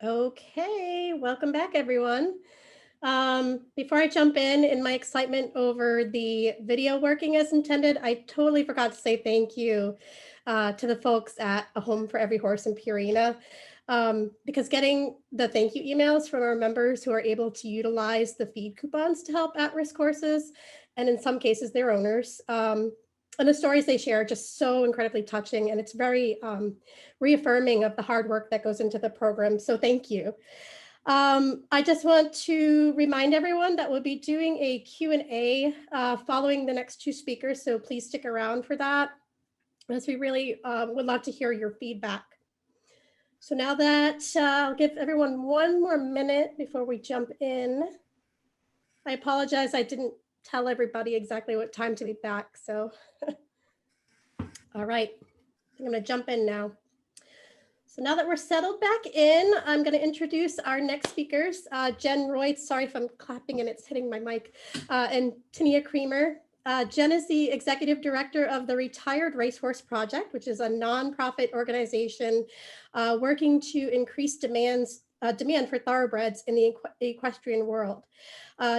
Okay, welcome back, everyone. Before I jump in my excitement over the video working as intended, I totally forgot to say thank you to the folks at A Home for Every Horse in Purina, because getting the thank you emails from our members who are able to utilize the feed coupons to help at-risk horses, and in some cases their owners, and the stories they share are just so incredibly touching, and it's very reaffirming of the hard work that goes into the program. So thank you. I just want to remind everyone that we'll be doing a Q&A following the next two speakers, so please stick around for that, as we really would love to hear your feedback. So now that I'll give everyone one more minute before we jump in. I apologize, I didn't tell everybody exactly what time to be back, so. All right, I'm gonna jump in now. So now that we're settled back in, I'm going to introduce our next speakers, Jen Royce. Sorry if I'm clapping and it's hitting my mic, and Tania Creamer. Jen is the executive director of the Retired Racehorse Project, which is a nonprofit organization working to increase demand for thoroughbreds in the equestrian world.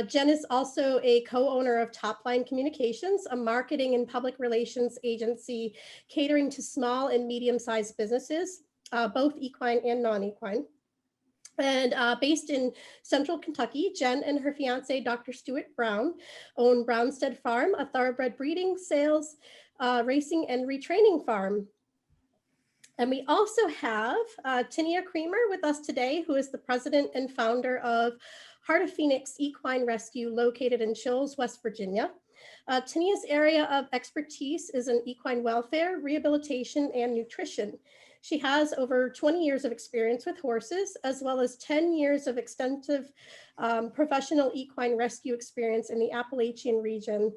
Jen is also a co-owner of Topline Communications, a marketing and public relations agency catering to small and medium-sized businesses, both equine and non-equine. And based in central Kentucky, Jen and her fiance, Dr. Stuart Brown, own Brownstead Farm, a thoroughbred breeding, sales, racing, and retraining farm. And we also have Tania Creamer with us today, who is the president and founder of Heart of Phoenix Equine Rescue, located in Chills, West Virginia. Tania's area of expertise is in equine welfare, rehabilitation, and nutrition. She has over 20 years of experience with horses, as well as 10 years of extensive professional equine rescue experience in the Appalachian region,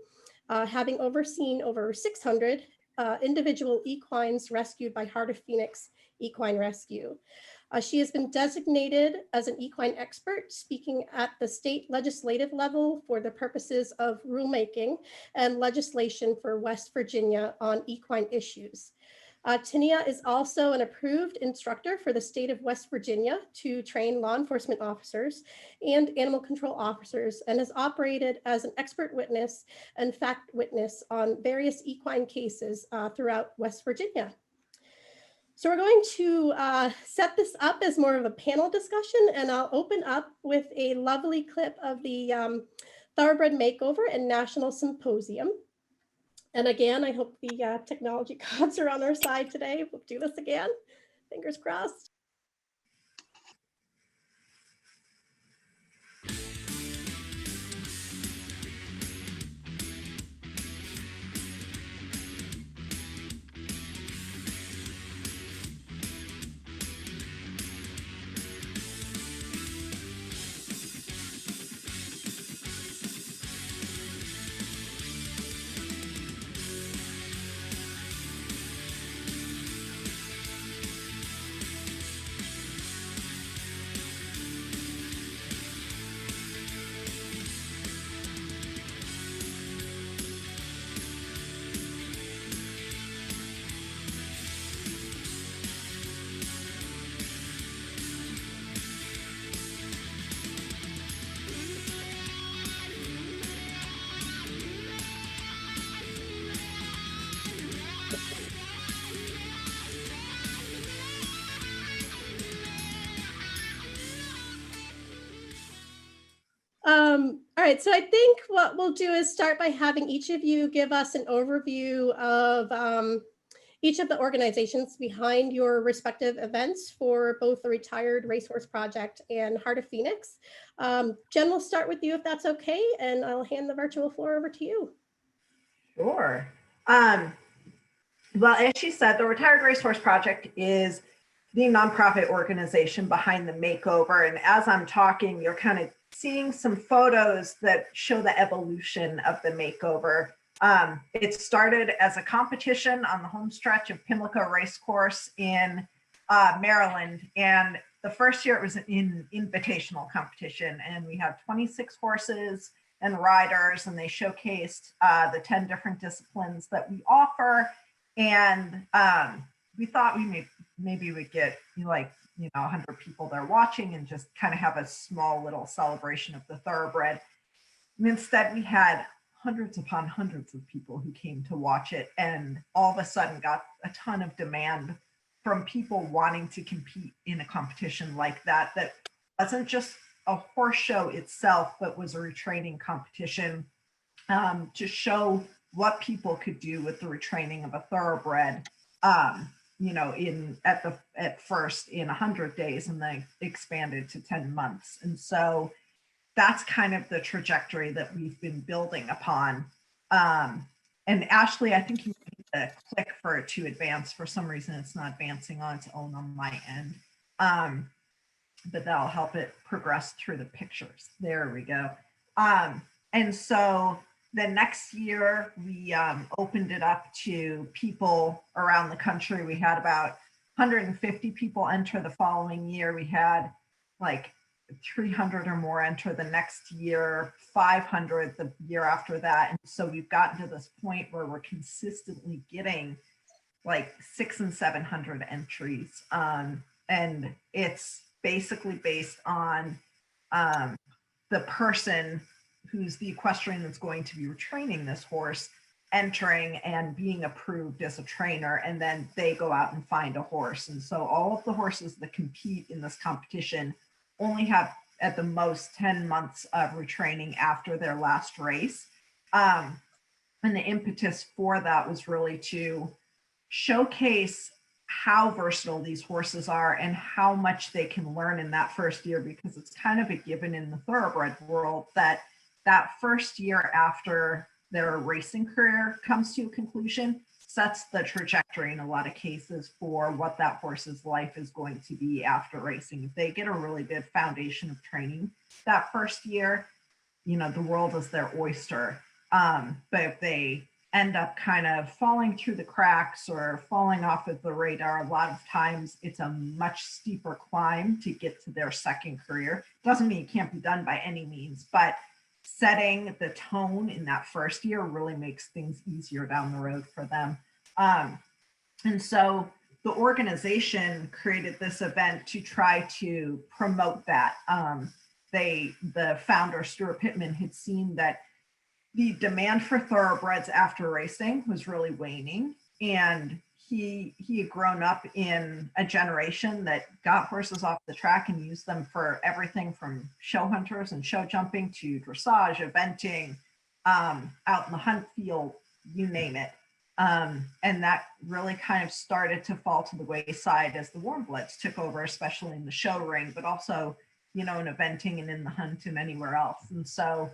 having overseen over 600 individual equines rescued by Heart of Phoenix Equine Rescue. She has been designated as an equine expert, speaking at the state legislative level for the purposes of rulemaking and legislation for West Virginia on equine issues. Tania is also an approved instructor for the state of West Virginia to train law enforcement officers and animal control officers, and has operated as an expert witness and fact witness on various equine cases throughout West Virginia. So we're going to set this up as more of a panel discussion, and I'll open up with a lovely clip of the Thoroughbred Makeover and National Symposium. And again, I hope the technology gods are on our side today. We'll do this again. Fingers crossed. All right, so I think what we'll do is start by having each of you give us an overview of each of the organizations behind your respective events for both the Retired Racehorse Project and Heart of Phoenix. Jen, we'll start with you if that's okay, and I'll hand the virtual floor over to you. Sure. Well, as she said, the Retired Racehorse Project is the nonprofit organization behind the makeover. And as I'm talking, you're kind of seeing some photos that show the evolution of the makeover. It started as a competition on the home stretch of Pimlico Racecourse in Maryland. And the first year it was an invitational competition, and we had 26 horses and riders, and they showcased the 10 different disciplines that we offer. And we thought we maybe we get like, 100 people there watching and just kind of have a small little celebration of the thoroughbred. And instead, we had hundreds upon hundreds of people who came to watch it, and all of a sudden got a ton of demand from people wanting to compete in a competition like that, that wasn't just a horse show itself, but was a retraining competition to show what people could do with the retraining of a thoroughbred, at first in 100 days, and then expanded to 10 months. And so that's kind of the trajectory that we've been building upon. And Ashley, I think you need to click for it to advance. For some reason, it's not advancing on its own on my end. But that'll help it progress through the pictures. There we go. And so the next year, we opened it up to people around the country. We had about 150 people enter the following year. We had like 300 or more enter the next year, 500 the year after that. And so we've gotten to this point where we're consistently getting like 600 and 700 entries. And it's basically based on the person who's the equestrian that's going to be retraining this horse entering and being approved as a trainer, and then they go out and find a horse. And so all of the horses that compete in this competition only have at the most 10 months of retraining after their last race. And the impetus for that was really to showcase how versatile these horses are and how much they can learn in that first year, because it's kind of a given in the thoroughbred world that that first year after their racing career comes to a conclusion sets the trajectory in a lot of cases for what that horse's life is going to be after racing. If they get a really good foundation of training that first year, the world is their oyster. But if they end up kind of falling through the cracks or falling off of the radar, a lot of times it's a much steeper climb to get to their second career. Doesn't mean it can't be done by any means, but setting the tone in that first year really makes things easier down the road for them. And so the organization created this event to try to promote that. The founder, Stuart Pittman, had seen that the demand for thoroughbreds after racing was really waning, and he had grown up in a generation that got horses off the track and used them for everything from show hunters and show jumping to dressage, eventing, out in the hunt field, you name it. And that really kind of started to fall to the wayside as the warm bloods took over, especially in the show ring, but also, in eventing and in the hunt and anywhere else. And so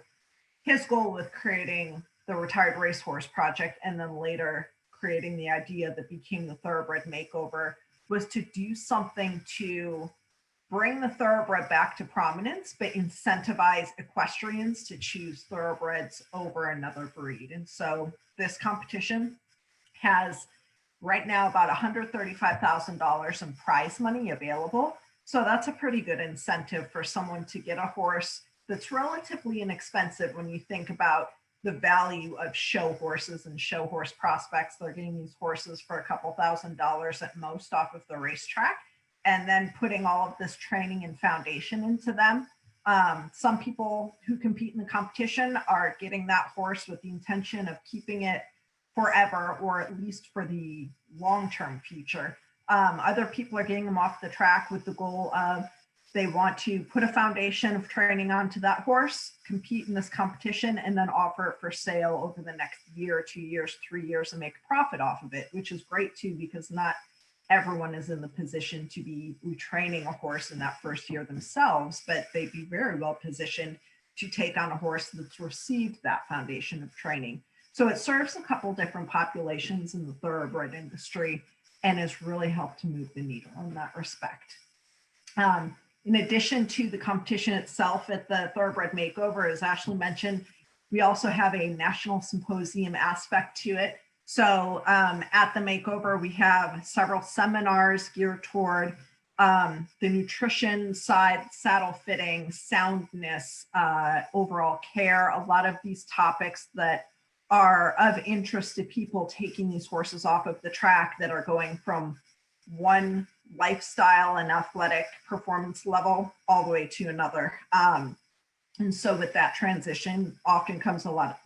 his goal with creating the Retired Racehorse Project, and then later creating the idea that became the Thoroughbred Makeover, was to do something to bring the thoroughbred back to prominence, but incentivize equestrians to choose thoroughbreds over another breed. And so this competition has right now about $135,000 in prize money available. So that's a pretty good incentive for someone to get a horse that's relatively inexpensive when you think about the value of show horses and show horse prospects. They're getting these horses for a couple $1,000s at most off of the racetrack, and then putting all of this training and foundation into them. Some people who compete in the competition are getting that horse with the intention of keeping it forever, or at least for the long-term future. Other people are getting them off the track with the goal of they want to put a foundation of training onto that horse, compete in this competition, and then offer it for sale over the next year, 2 years, 3 years, and make a profit off of it, which is great too, because not everyone is in the position to be retraining a horse in that first year themselves, but they'd be very well positioned to take on a horse that's received that foundation of training. So it serves a couple different populations in the thoroughbred industry and has really helped to move the needle in that respect. In addition to the competition itself at the Thoroughbred Makeover, as Ashley mentioned, we also have a national symposium aspect to it. So at the Makeover, we have several seminars geared toward the nutrition side, saddle fitting, soundness, overall care, a lot of these topics that are of interest to people taking these horses off of the track that are going from one lifestyle and athletic performance level all the way to another. And so with that transition often comes a lot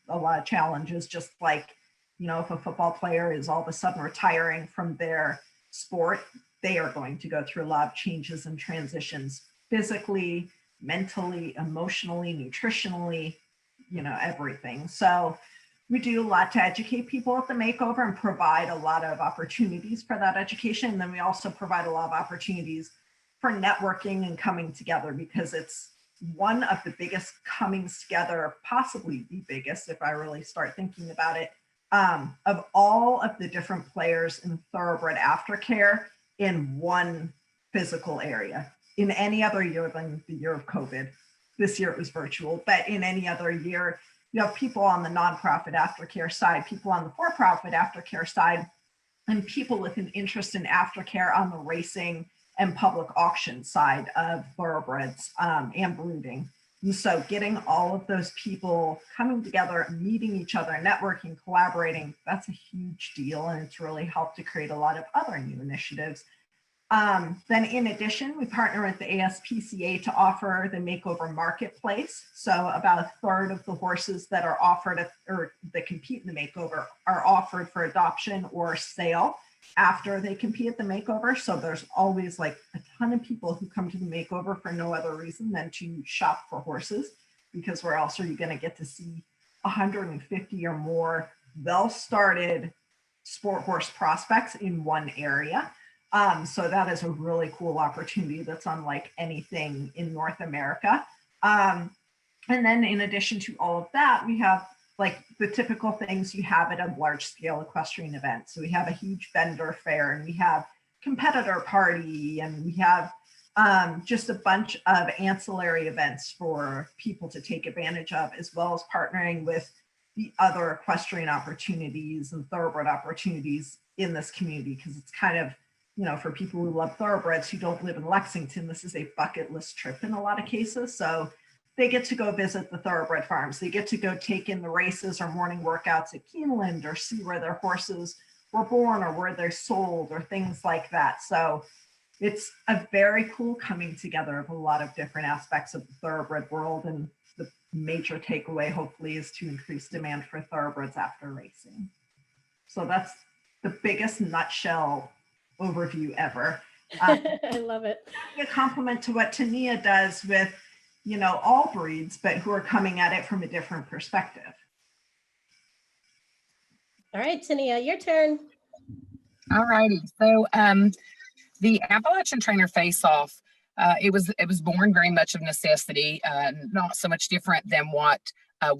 of challenges, just like, you know, if a football player is all of a sudden retiring from their sport, they are going to go through a lot of changes and transitions physically, mentally, emotionally, nutritionally, you know, everything. So we do a lot to educate people at the makeover and provide a lot of opportunities for that education. And then we also provide a lot of opportunities for networking and coming together, because it's one of the biggest comings together, possibly the biggest, if I really start thinking about it, of all of the different players in thoroughbred aftercare in one physical area. In any other year than the year of COVID, this year it was virtual, but in any other year, you have people on the nonprofit aftercare side, people on the for-profit aftercare side, and people with an interest in aftercare on the racing and public auction side of thoroughbreds and brooding. And so getting all of those people coming together, meeting each other, networking, collaborating, that's a huge deal. And it's really helped to create a lot of other new initiatives. Then in addition, we partner with the ASPCA to offer the Makeover Marketplace. So about a third of the horses that are offered or that compete in the Makeover are offered for adoption or sale after they compete at the Makeover. So there's always like a ton of people who come to the Makeover for no other reason than to shop for horses, because where else are you going to get to see 150 or more well-started sport horse prospects in one area? So that is a really cool opportunity that's unlike anything in North America. And then in addition to all of that, we have like the typical things you have at a large scale equestrian event. So we have a huge vendor fair, and we have competitor party, and we have just a bunch of ancillary events for people to take advantage of, as well as partnering with the other equestrian opportunities and thoroughbred opportunities in this community, because it's kind of, you know, for people who love thoroughbreds who don't live in Lexington, this is a bucket list trip in a lot of cases. So they get to go visit the thoroughbred farms. They get to go take in the races or morning workouts at Keeneland, or see where their horses were born or where they're sold or things like that. So it's a very cool coming together of a lot of different aspects of the thoroughbred world. And the major takeaway, hopefully, is to increase demand for thoroughbreds after racing. So that's the biggest nutshell overview ever. I love it. A compliment to what Tania does with, you know, all breeds, but who are coming at it from a different perspective. All right, Tania, your turn. All righty. So the Appalachian Trainer Face-Off, it was born very much of necessity, not so much different than what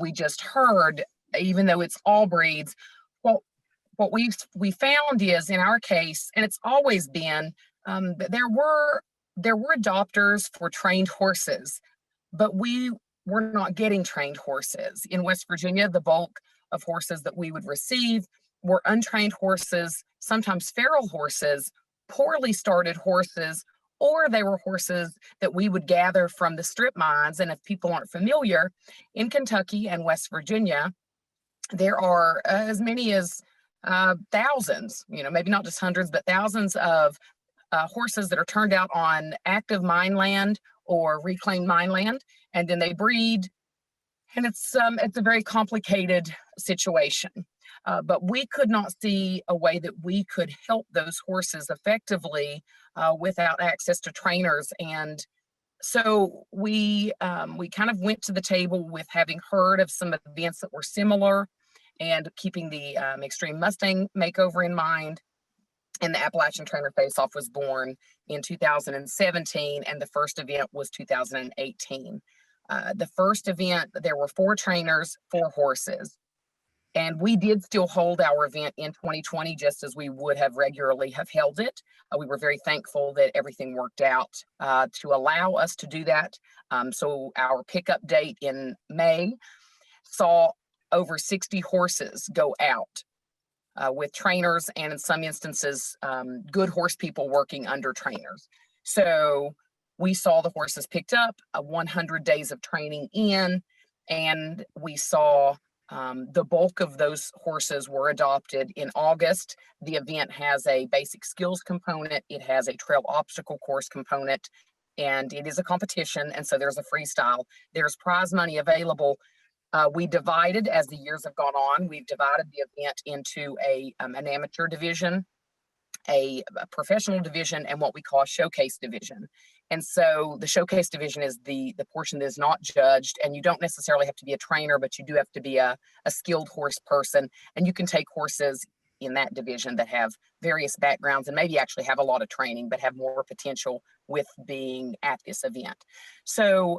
we just heard, even though it's all breeds. What we found is, in our case, and it's always been, that there were adopters for trained horses, but we were not getting trained horses. In West Virginia, the bulk of horses that we would receive were untrained horses, sometimes feral horses, poorly started horses, or they were horses that we would gather from the strip mines. And if people aren't familiar, in Kentucky and West Virginia, there are as many as thousands, you know, maybe not just hundreds, but thousands of horses that are turned out on active mine land or reclaimed mine land, and then they breed, and it's a very complicated situation. But we could not see a way that we could help those horses effectively without access to trainers. And so we kind of went to the table with having heard of some events that were similar, and keeping the Extreme Mustang Makeover in mind. And the Appalachian Trainer Face-Off was born in 2017, and the first event was 2018. The first event, there were 4 trainers, 4 horses. And we did still hold our event in 2020, just as we would have regularly have held it. We were very thankful that everything worked out to allow us to do that. So our pickup date in May saw over 60 horses go out with trainers, and in some instances, good horse people working under trainers. So we saw the horses picked up, 100 days of training in, and we saw The bulk of those horses were adopted in August. The event has a basic skills component. It has a trail obstacle course component, and it is a competition. And so there's a freestyle. There's prize money available. We divided, as the years have gone on, we've divided the event into an amateur division, a professional division, and what we call a showcase division. And so the showcase division is the portion that is not judged, and you don't necessarily have to be a trainer, but you do have to be a skilled horse person, and you can take horses in that division that have various backgrounds and maybe actually have a lot of training, but have more potential with being at this event. So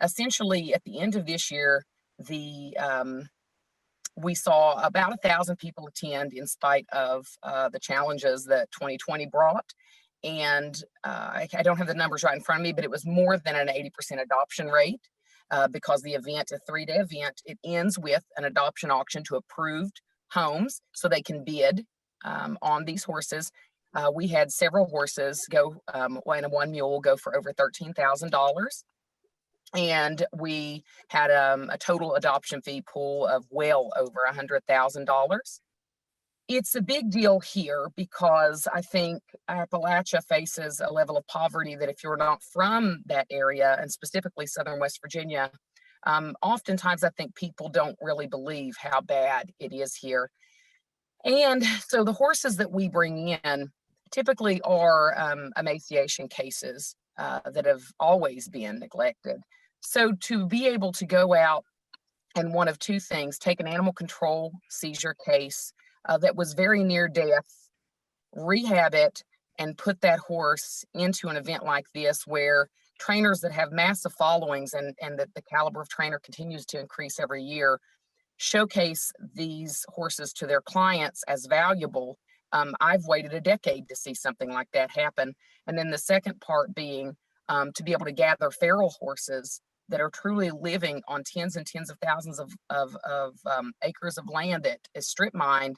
essentially at the end of this year, we saw about 1,000 people attend in spite of the challenges that 2020 brought. And I don't have the numbers right in front of me, but it was more than an 80% adoption rate because the event, a 3-day event, it ends with an adoption auction to approved homes so they can bid on these horses. We had several horses go, and one mule go for over $13,000. And we had a total adoption fee pool of well over $100,000. It's a big deal here because I think Appalachia faces a level of poverty that if you're not from that area, and specifically Southern West Virginia, oftentimes I think people don't really believe how bad it is here. And so the horses that we bring in typically are emaciation cases that have always been neglected. So to be able to go out and one of two things, take an animal control seizure case that was very near death, rehab it, and put that horse into an event like this where trainers that have massive followings and that the caliber of trainer continues to increase every year, showcase these horses to their clients as valuable. I've waited a decade to see something like that happen. And then the second part being to be able to gather feral horses that are truly living on tens and tens of thousands of acres of land that is strip mined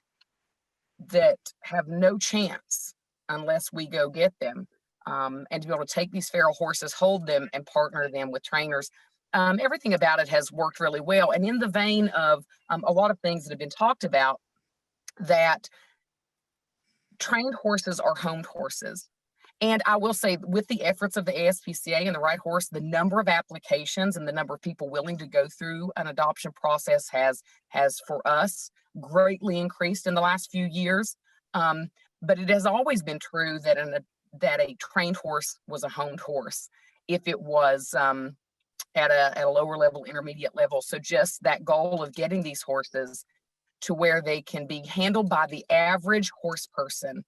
that have no chance unless we go get them. And to be able to take these feral horses, hold them, and partner them with trainers. Everything about it has worked really well. And in the vein of a lot of things that have been talked about, that trained horses are homed horses. And I will say, with the efforts of the ASPCA and the Right Horse, the number of applications and the number of people willing to go through an adoption process has for us greatly increased in the last few years. But it has always been true that a trained horse was a homed horse if it was at a lower level, intermediate level. So just that goal of getting these horses to where they can be handled by the average horse person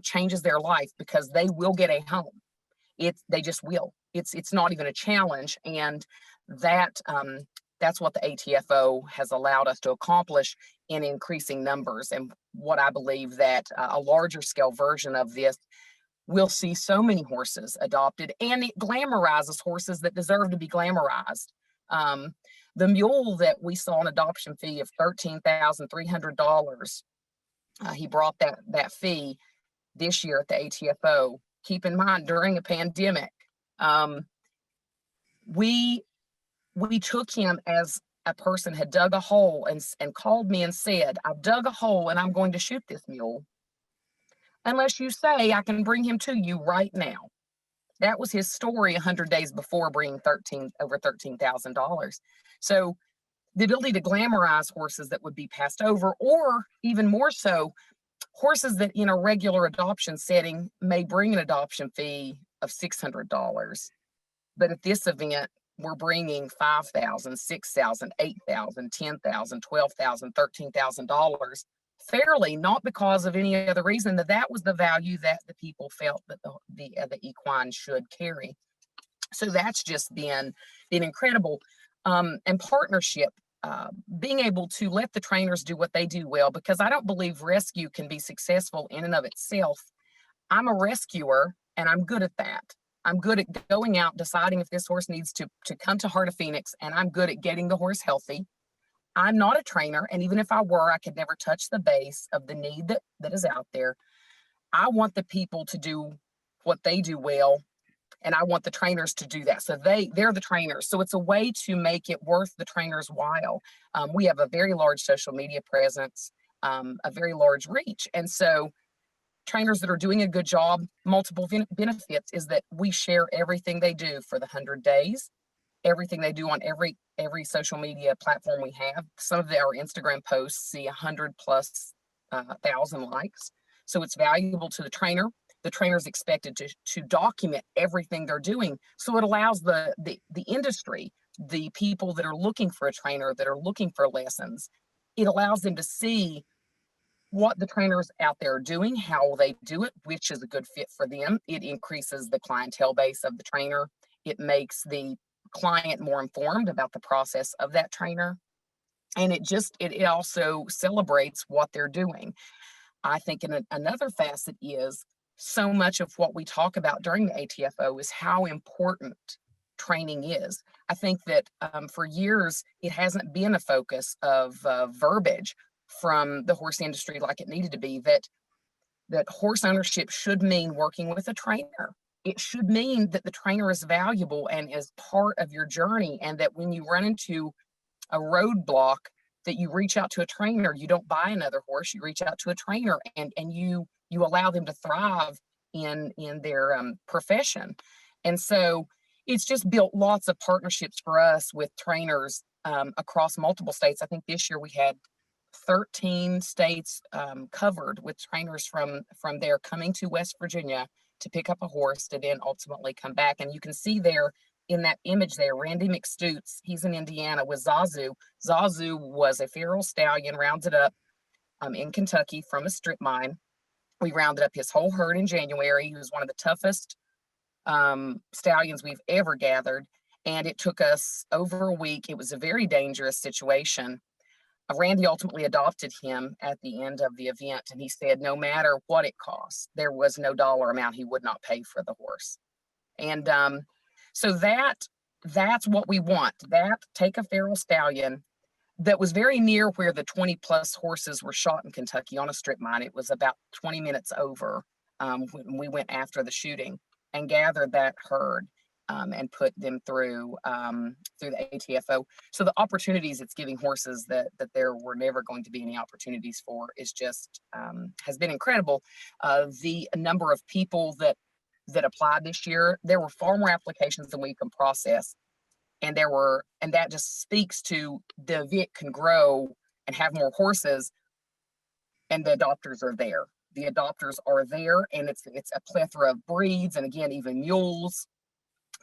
changes their life, because they will get a home. They just will. It's not even a challenge, and that's what the ATFO has allowed us to accomplish in increasing numbers. And what I believe that a larger scale version of this will see so many horses adopted, and it glamorizes horses that deserve to be glamorized. The mule that we saw an adoption fee of $13,300, he brought that fee this year at the ATFO. Keep in mind, during a pandemic, we took him as a person had dug a hole and called me and said, "I've dug a hole and I'm going to shoot this mule unless you say I can bring him to you right now." That was his story 100 days before bringing over $13,000. So the ability to glamorize horses that would be passed over, or even more so, horses that in a regular adoption setting may bring an adoption fee of $600. But at this event, we're bringing $5,000, $6,000, $8,000, $10,000, $12,000, $13,000 fairly, not because of any other reason, that was the value that the people felt that the equine should carry. So that's just been incredible. And partnership, being able to let the trainers do what they do well, because I don't believe rescue can be successful in and of itself. I'm a rescuer and I'm good at that. I'm good at going out, deciding if this horse needs to come to Heart of Phoenix, and I'm good at getting the horse healthy. I'm not a trainer, and even if I were, I could never touch the base of the need that is out there. I want the people to do what they do well And I want the trainers to do that. So they're the trainers. So it's a way to make it worth the trainers' while. We have a very large social media presence, a very large reach. And so trainers that are doing a good job, multiple benefits is that we share everything they do for the 100 days, everything they do on every social media platform we have. Some of our Instagram posts see 100,000+ likes. So it's valuable to the trainer. The trainer is expected to document everything they're doing. So it allows the industry, the people that are looking for a trainer, that are looking for lessons, it allows them to see what the trainers out there are doing, how they do it, which is a good fit for them. It increases the clientele base of the trainer. It makes the client more informed about the process of that trainer. And it also celebrates what they're doing. I think another facet is so much of what we talk about during the ATFO is how important training is. I think that for years, it hasn't been a focus of verbiage from the horse industry like it needed to be, that horse ownership should mean working with a trainer. It should mean that the trainer is valuable and is part of your journey, and that when you run into a roadblock, that you reach out to a trainer. You don't buy another horse, you reach out to a trainer, and you allow them to thrive in their profession. And so it's just built lots of partnerships for us with trainers across multiple states. I think this year we had 13 states covered with trainers from there coming to West Virginia to pick up a horse to then ultimately come back. And you can see there in that image there, Randy McStutes, he's in Indiana with Zazu. Zazu was a feral stallion, rounded up in Kentucky from a strip mine. We rounded up his whole herd in January. He was one of the toughest stallions we've ever gathered. And it took us over a week. It was a very dangerous situation. Randy ultimately adopted him at the end of the event, and he said no matter what it cost, there was no dollar amount he would not pay for the horse. And so that's what we want. That take a feral stallion that was very near where the 20+ horses were shot in Kentucky on a strip mine. It was about 20 minutes over when we went after the shooting, and gathered that herd and put them through the ATFO. So the opportunities it's giving horses that there were never going to be any opportunities for is just has been incredible. The number of people that applied this year, there were far more applications than we can process. And that just speaks to the event can grow and have more horses, and the adopters are there. The adopters are there, and it's a plethora of breeds, and again, even mules.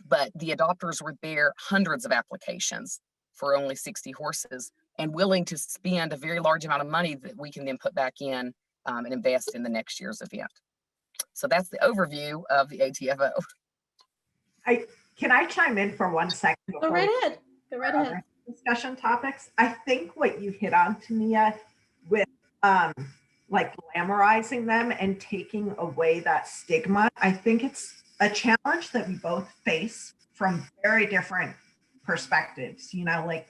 But the adopters were there, hundreds of applications for only 60 horses, and willing to spend a very large amount of money that we can then put back in and invest in the next year's event. So that's the overview of the ATFO. Can I chime in for 1 second? Go right ahead. Go right ahead. Discussion topics. I think what you hit on, Tania, with like glamorizing them and taking away that stigma, I think it's a challenge that we both face from very different perspectives. You know, like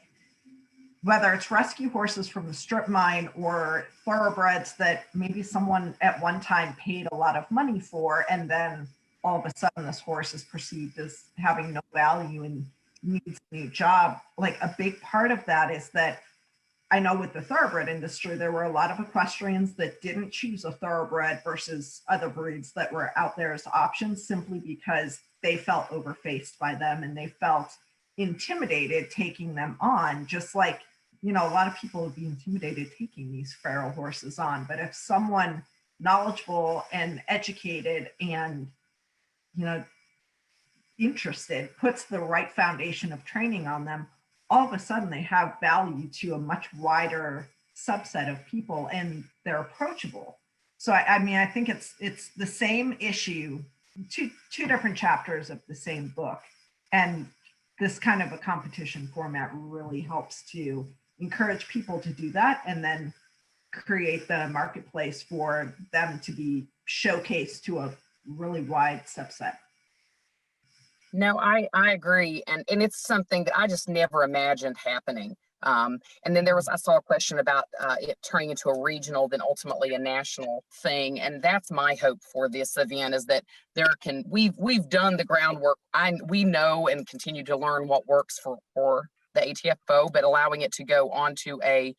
whether it's rescue horses from the strip mine or thoroughbreds that maybe someone at one time paid a lot of money for, and then all of a sudden this horse is perceived as having no value and needs a new job. Like a big part of that is that I know with the thoroughbred industry, there were a lot of equestrians that didn't choose a thoroughbred versus other breeds that were out there as options simply because they felt overfaced by them and they felt intimidated taking them on, just like, you know, a lot of people would be intimidated taking these feral horses on. But if someone knowledgeable and educated and, you know, interested puts the right foundation of training on them, all of a sudden they have value to a much wider subset of people and they're approachable. So I mean, I think it's the same issue, two different chapters of the same book. And this kind of a competition format really helps to encourage people to do that and then create the marketplace for them to be showcased to a really wide subset. No, I agree. And it's something that I just never imagined happening. And then I saw a question about it turning into a regional, then ultimately a national thing. And that's my hope for this event, is that we've done the groundwork. We know and continue to learn what works for the ATFO, but allowing it to go onto a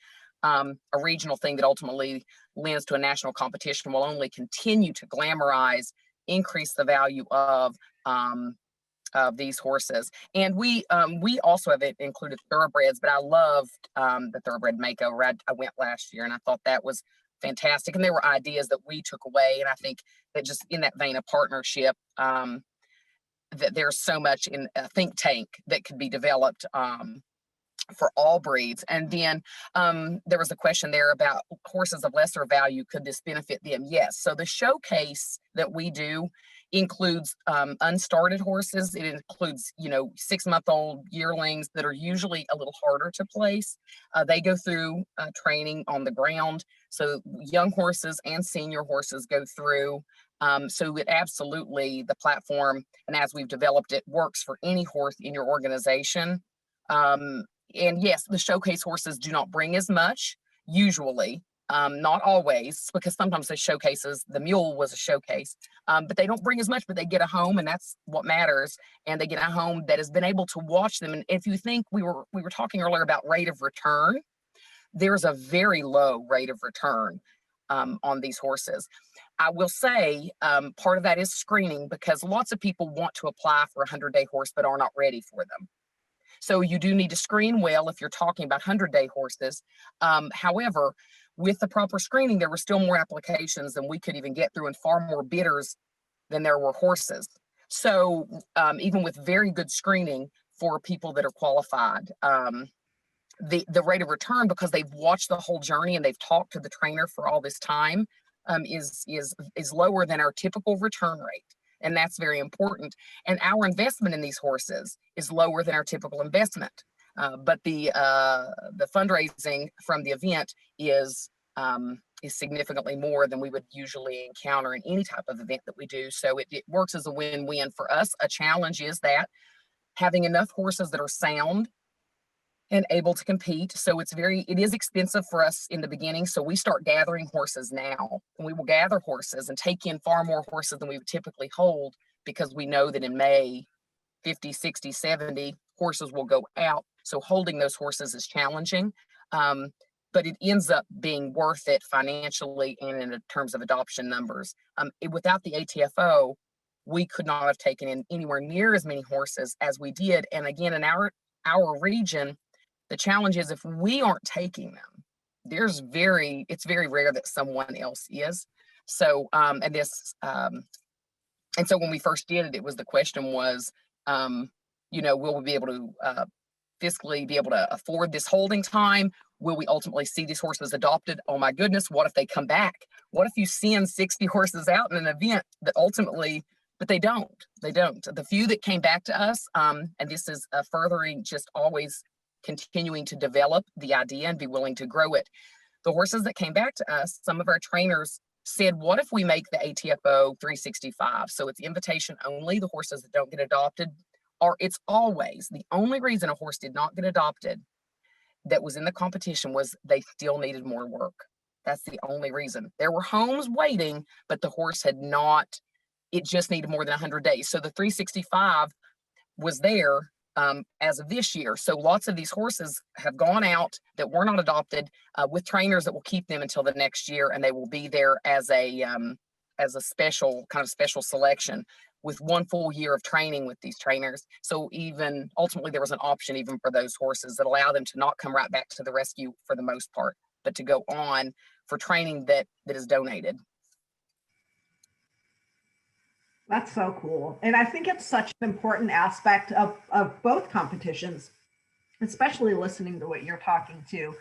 regional thing that ultimately lends to a national competition will only continue to glamorize, increase the value of these horses. And we also have included thoroughbreds, but I loved the thoroughbred makeover. I went last year and I thought that was fantastic. And there were ideas that we took away. And I think that just in that vein of partnership, that there's so much in a think tank that could be developed for all breeds. And then there was a question there about horses of lesser value. Could this benefit them? Yes. So the showcase that we do includes unstarted horses. It includes, 6-month-old yearlings that are usually a little harder to place. They go through training on the ground. So young horses and senior horses go through. So it absolutely, the platform, and as we've developed it, works for any horse in your organization. And yes, the showcase horses do not bring as much, usually, not always, because sometimes the showcases, the mule was a showcase, but they don't bring as much, but they get a home, and that's what matters. And they get a home that has been able to watch them. And if you think we were talking earlier about rate of return, there's a very low rate of return on these horses. I will say part of that is screening, because lots of people want to apply for a 100-day horse but are not ready for them. So you do need to screen well if you're talking about 100-day horses. However, with the proper screening, there were still more applications than we could even get through, and far more bidders than there were horses. So even with very good screening for people that are qualified, the rate of return, because they've watched the whole journey and they've talked to the trainer for all this time, is lower than our typical return rate. And that's very important. And our investment in these horses is lower than our typical investment. But the fundraising from the event is significantly more than we would usually encounter in any type of event that we do. So it works as a win-win for us. A challenge is that having enough horses that are sound and able to compete. So it is expensive for us in the beginning. So we start gathering horses now, and we will gather horses and take in far more horses than we would typically hold, because we know that in May, 50, 60, 70 horses will go out. So holding those horses is challenging, but it ends up being worth it financially and in terms of adoption numbers. Without the ATFO, we could not have taken in anywhere near as many horses as we did. And again, in our region, the challenge is if we aren't taking them, it's very rare that someone else is. So, and so when we first did it, the question was, will we be able to fiscally be able to afford this holding time? Will we ultimately see these horses adopted? Oh my goodness, what if they come back? What if you send 60 horses out in an event that ultimately, but they don't. The few that came back to us, and this is furthering just always continuing to develop the idea and be willing to grow it. The horses that came back to us, some of our trainers said, what if we make the ATFO 365? So it's invitation only. The horses that don't get adopted it's always the only reason a horse did not get adopted that was in the competition was they still needed more work. That's the only reason. There were homes waiting, but the horse had not, it just needed more than 100 days. So the 365 was there as of this year. So lots of these horses have gone out that were not adopted with trainers that will keep them until the next year, and they will be there as a special selection with 1 full year of training with these trainers. So even ultimately there was an option even for those horses that allow them to not come right back to the rescue for the most part, but to go on for training that is donated. That's so cool. And I think it's such an important aspect of both competitions, especially listening to what you're talking to,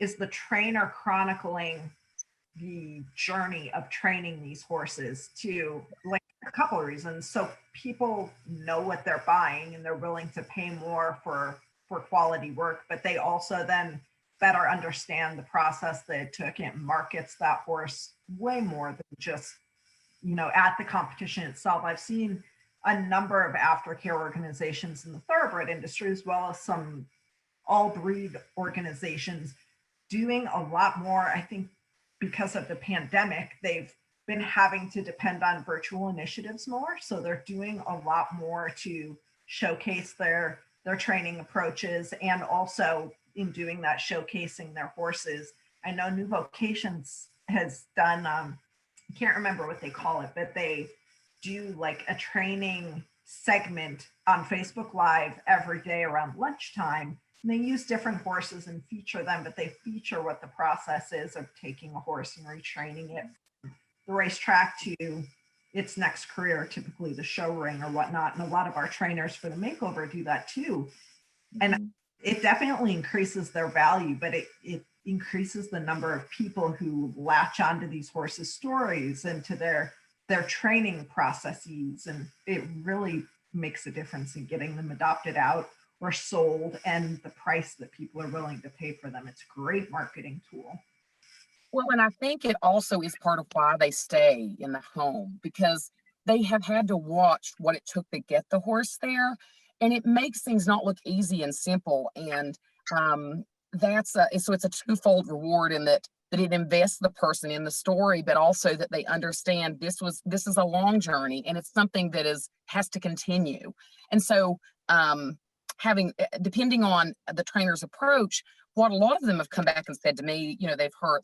is the trainer chronicling the journey of training these horses to, like, a couple of reasons. So people know what they're buying and they're willing to pay more for quality work, but they also then better understand the process that it took, and it markets that horse way more than just at the competition itself. I've seen a number of aftercare organizations in the thoroughbred industry, as well as some all breed organizations doing a lot more. I think because of the pandemic, they've been having to depend on virtual initiatives more. So they're doing a lot more to showcase their training approaches, and also in doing that, showcasing their horses. I know New Vocations has done, I can't remember what they call it, but they do like a training segment on Facebook Live every day around lunchtime. And they use different horses and feature them, but they feature what the process is of taking a horse and retraining it from the racetrack to its next career, typically the show ring or whatnot. And a lot of our trainers for the makeover do that too. And it definitely increases their value, but it increases the number of people who latch onto these horses' stories and to their training processes. And it really makes a difference in getting them adopted out or sold, and the price that people are willing to pay for them. It's a great marketing tool. Well, and I think it also is part of why they stay in the home, because they have had to watch what it took to get the horse there, and it makes things not look easy and simple. And so it's a twofold reward in that it invests the person in the story, but also that they understand this is a long journey, and it's something that has to continue. And so depending on the trainer's approach, what a lot of them have come back and said to me,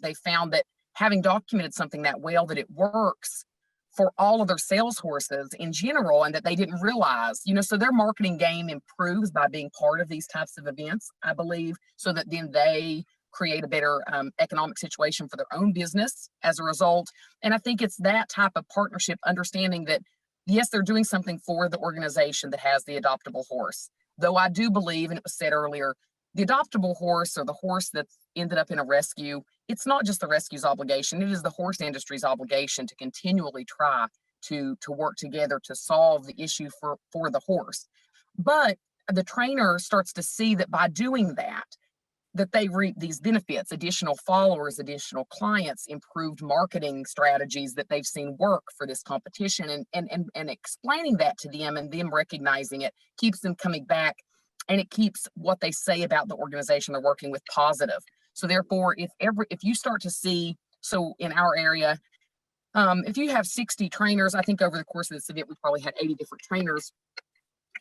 they found that having documented something that well, that it works for all of their sales horses in general, and that they didn't realize, so their marketing game improves by being part of these types of events, I believe, so that then they create a better economic situation for their own business as a result. And I think it's that type of partnership, understanding that, yes, they're doing something for the organization that has the adoptable horse. Though I do believe, and it was said earlier, the adoptable horse, or the horse that's ended up in a rescue, it's not just the rescue's obligation, it is the horse industry's obligation to continually try to work together to solve the issue for the horse. But the trainer starts to see that by doing that they reap these benefits: additional followers, additional clients, improved marketing strategies that they've seen work for this competition, and explaining that to them, and them recognizing it, keeps them coming back, and it keeps what they say about the organization they're working with positive. So therefore, if you start to see, so in our area, if you have 60 trainers, I think over the course of this event, we probably had 80 different trainers.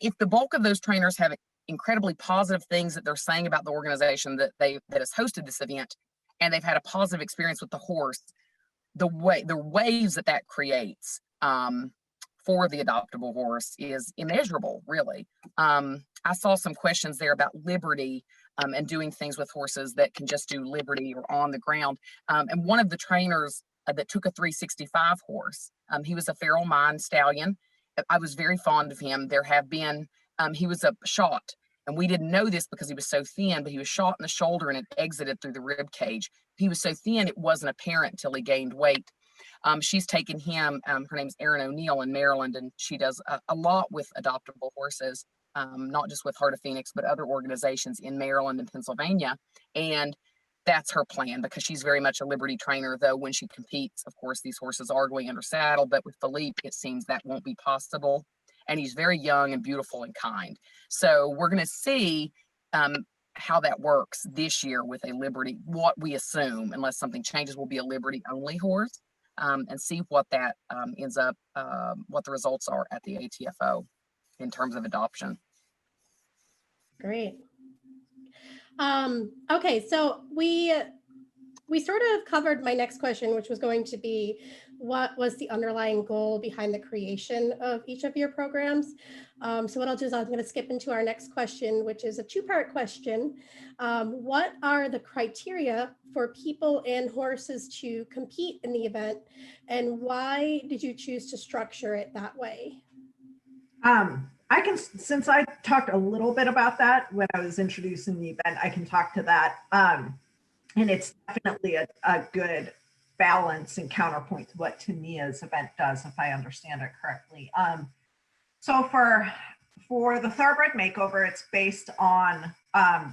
If the bulk of those trainers have incredibly positive things that they're saying about the organization that has hosted this event, and they've had a positive experience with the horse, the waves that creates for the adoptable horse is immeasurable, really. I saw some questions there about liberty and doing things with horses that can just do liberty or on the ground. And one of the trainers that took a 365 horse, he was a Feral Mind stallion. I was very fond of him. There have been, he was a shot, and we didn't know this because he was so thin, but he was shot in the shoulder and it exited through the rib cage. He was so thin, it wasn't apparent until he gained weight. She's taken him, her name's Erin O'Neill in Maryland, and she does a lot with adoptable horses, not just with Heart of Phoenix, but other organizations in Maryland and Pennsylvania. And that's her plan, because she's very much a liberty trainer, though when she competes, of course, these horses are going under saddle, but with Philippe, it seems that won't be possible. And he's very young and beautiful and kind. So we're going to see how that works this year with a liberty, what we assume, unless something changes, will be a liberty only horse, and see what that ends up, what the results are at the ATFO in terms of adoption. Great. Okay, so we sort of covered my next question, which was going to be, what was the underlying goal behind the creation of each of your programs? So what I'll do is I'm going to skip into our next question, which is a two-part question. What are the criteria for people and horses to compete in the event, and why did you choose to structure it that way? Since I talked a little bit about that when I was introducing the event, I can talk to that. And it's definitely a good balance and counterpoint to what Tania's event does, if I understand it correctly. So for the Thoroughbred Makeover, it's based on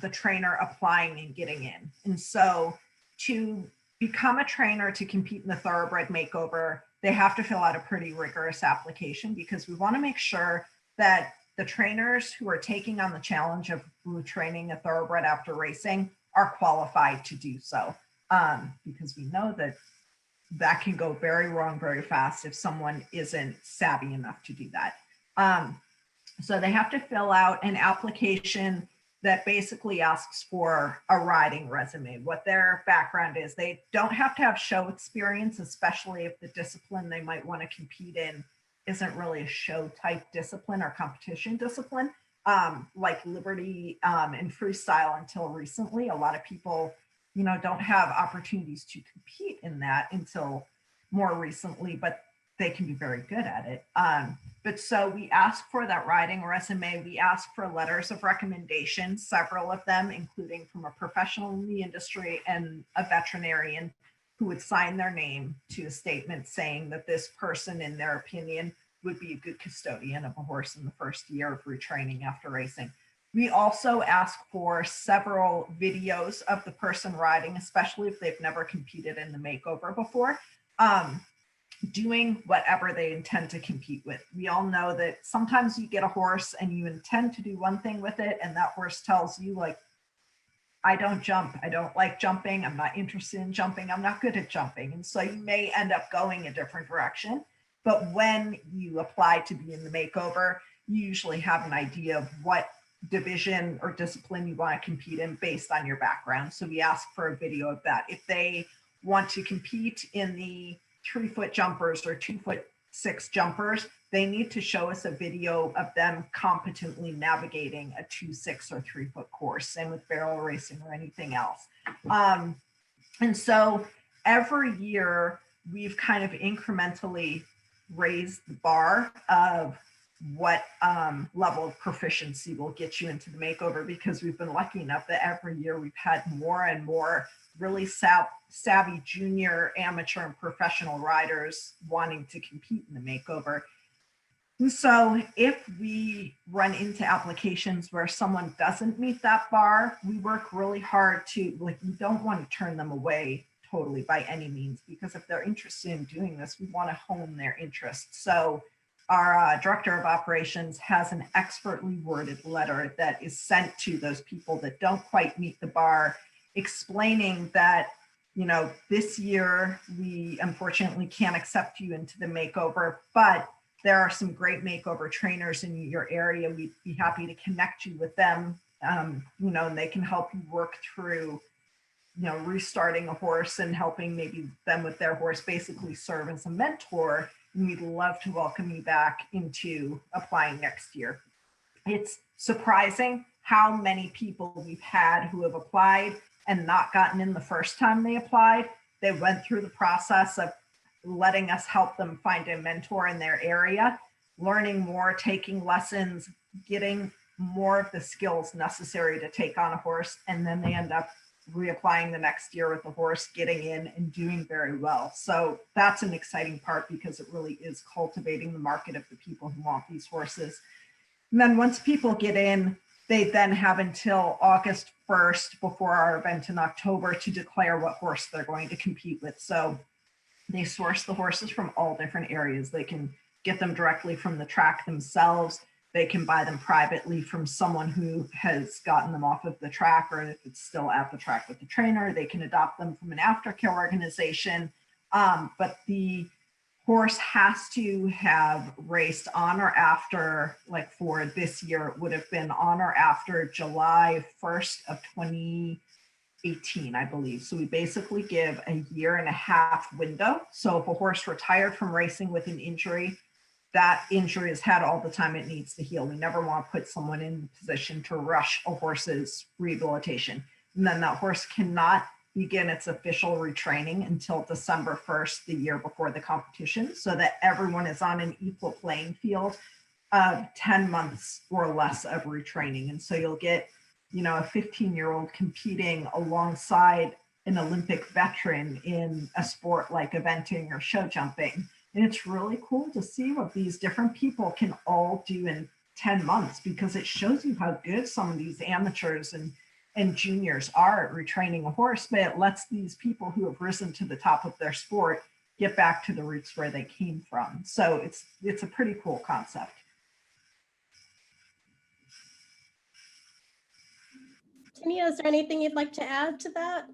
the trainer applying and getting in. And so to become a trainer to compete in the Thoroughbred Makeover, they have to fill out a pretty rigorous application, because we want to make sure that the trainers who are taking on the challenge of retraining a thoroughbred after racing are qualified to do so, because we know that that can go very wrong very fast if someone isn't savvy enough to do that. So they have to fill out an application that basically asks for a riding resume, what their background is. They don't have to have show experience, especially if the discipline they might want to compete in isn't really a show type discipline or competition discipline, like Liberty and freestyle until recently. A lot of people, don't have opportunities to compete in that until more recently, but they can be very good at it. But so we ask for that riding resume. We ask for letters of recommendation, several of them, including from a professional in the industry and a veterinarian who would sign their name to a statement saying that this person, in their opinion, would be a good custodian of a horse in the first year of retraining after racing. We also ask for several videos of the person riding, especially if they've never competed in the makeover before, doing whatever they intend to compete with. We all know that sometimes you get a horse and you intend to do one thing with it, and that horse tells you, like, I don't jump, I don't like jumping, I'm not interested in jumping, I'm not good at jumping. And so you may end up going a different direction. But when you apply to be in the makeover, you usually have an idea of what division or discipline you want to compete in based on your background. So we ask for a video of that. If they want to compete in the 3-foot jumpers or 2'6" jumpers, they need to show us a video of them competently navigating a 2, 6, or 3-foot course. Same with barrel racing or anything else. And so every year we've kind of incrementally raised the bar of what level of proficiency will get you into the makeover, because we've been lucky enough that every year we've had more and more really savvy junior, amateur, and professional riders wanting to compete in the makeover. And so if we run into applications where someone doesn't meet that bar, we work really hard to, like, we don't want to turn them away totally by any means, because if they're interested in doing this, we want to hone their interest. So our director of operations has an expertly worded letter that is sent to those people that don't quite meet the bar, explaining that, this year we unfortunately can't accept you into the makeover, but there are some great makeover trainers in your area. We'd be happy to connect you with them, and they can help you work through, restarting a horse and helping maybe them with their horse, basically serve as a mentor. And we'd love to welcome you back into applying next year. It's surprising how many people we've had who have applied and not gotten in the first time they applied. They went through the process of letting us help them find a mentor in their area, learning more, taking lessons, getting more of the skills necessary to take on a horse, and then they end up reapplying the next year with the horse, getting in and doing very well. So that's an exciting part, because it really is cultivating the market of the people who want these horses. And then once people get in, they then have until August 1st before our event in October to declare what horse they're going to compete with. So they source the horses from all different areas. They can get them directly from the track themselves. They can buy them privately from someone who has gotten them off of the track, or if it's still at the track with the trainer, they can adopt them from an aftercare organization. But the horse has to have raced on or after, like for this year, it would have been on or after July 1st of 2018, I believe. So we basically give a 1.5 year window. So if a horse retired from racing with an injury, that injury has had all the time it needs to heal. We never want to put someone in the position to rush a horse's rehabilitation. And then that horse cannot begin its official retraining until December 1st, the year before the competition, so that everyone is on an equal playing field of 10 months or less of retraining. And so you'll get, a 15-year-old competing alongside an Olympic veteran in a sport like eventing or show jumping. And it's really cool to see what these different people can all do in 10 months, because it shows you how good some of these amateurs and juniors are at retraining a horse, but it lets these people who have risen to the top of their sport get back to the roots where they came from. So it's a pretty cool concept. Tania, is there anything you'd like to add to that?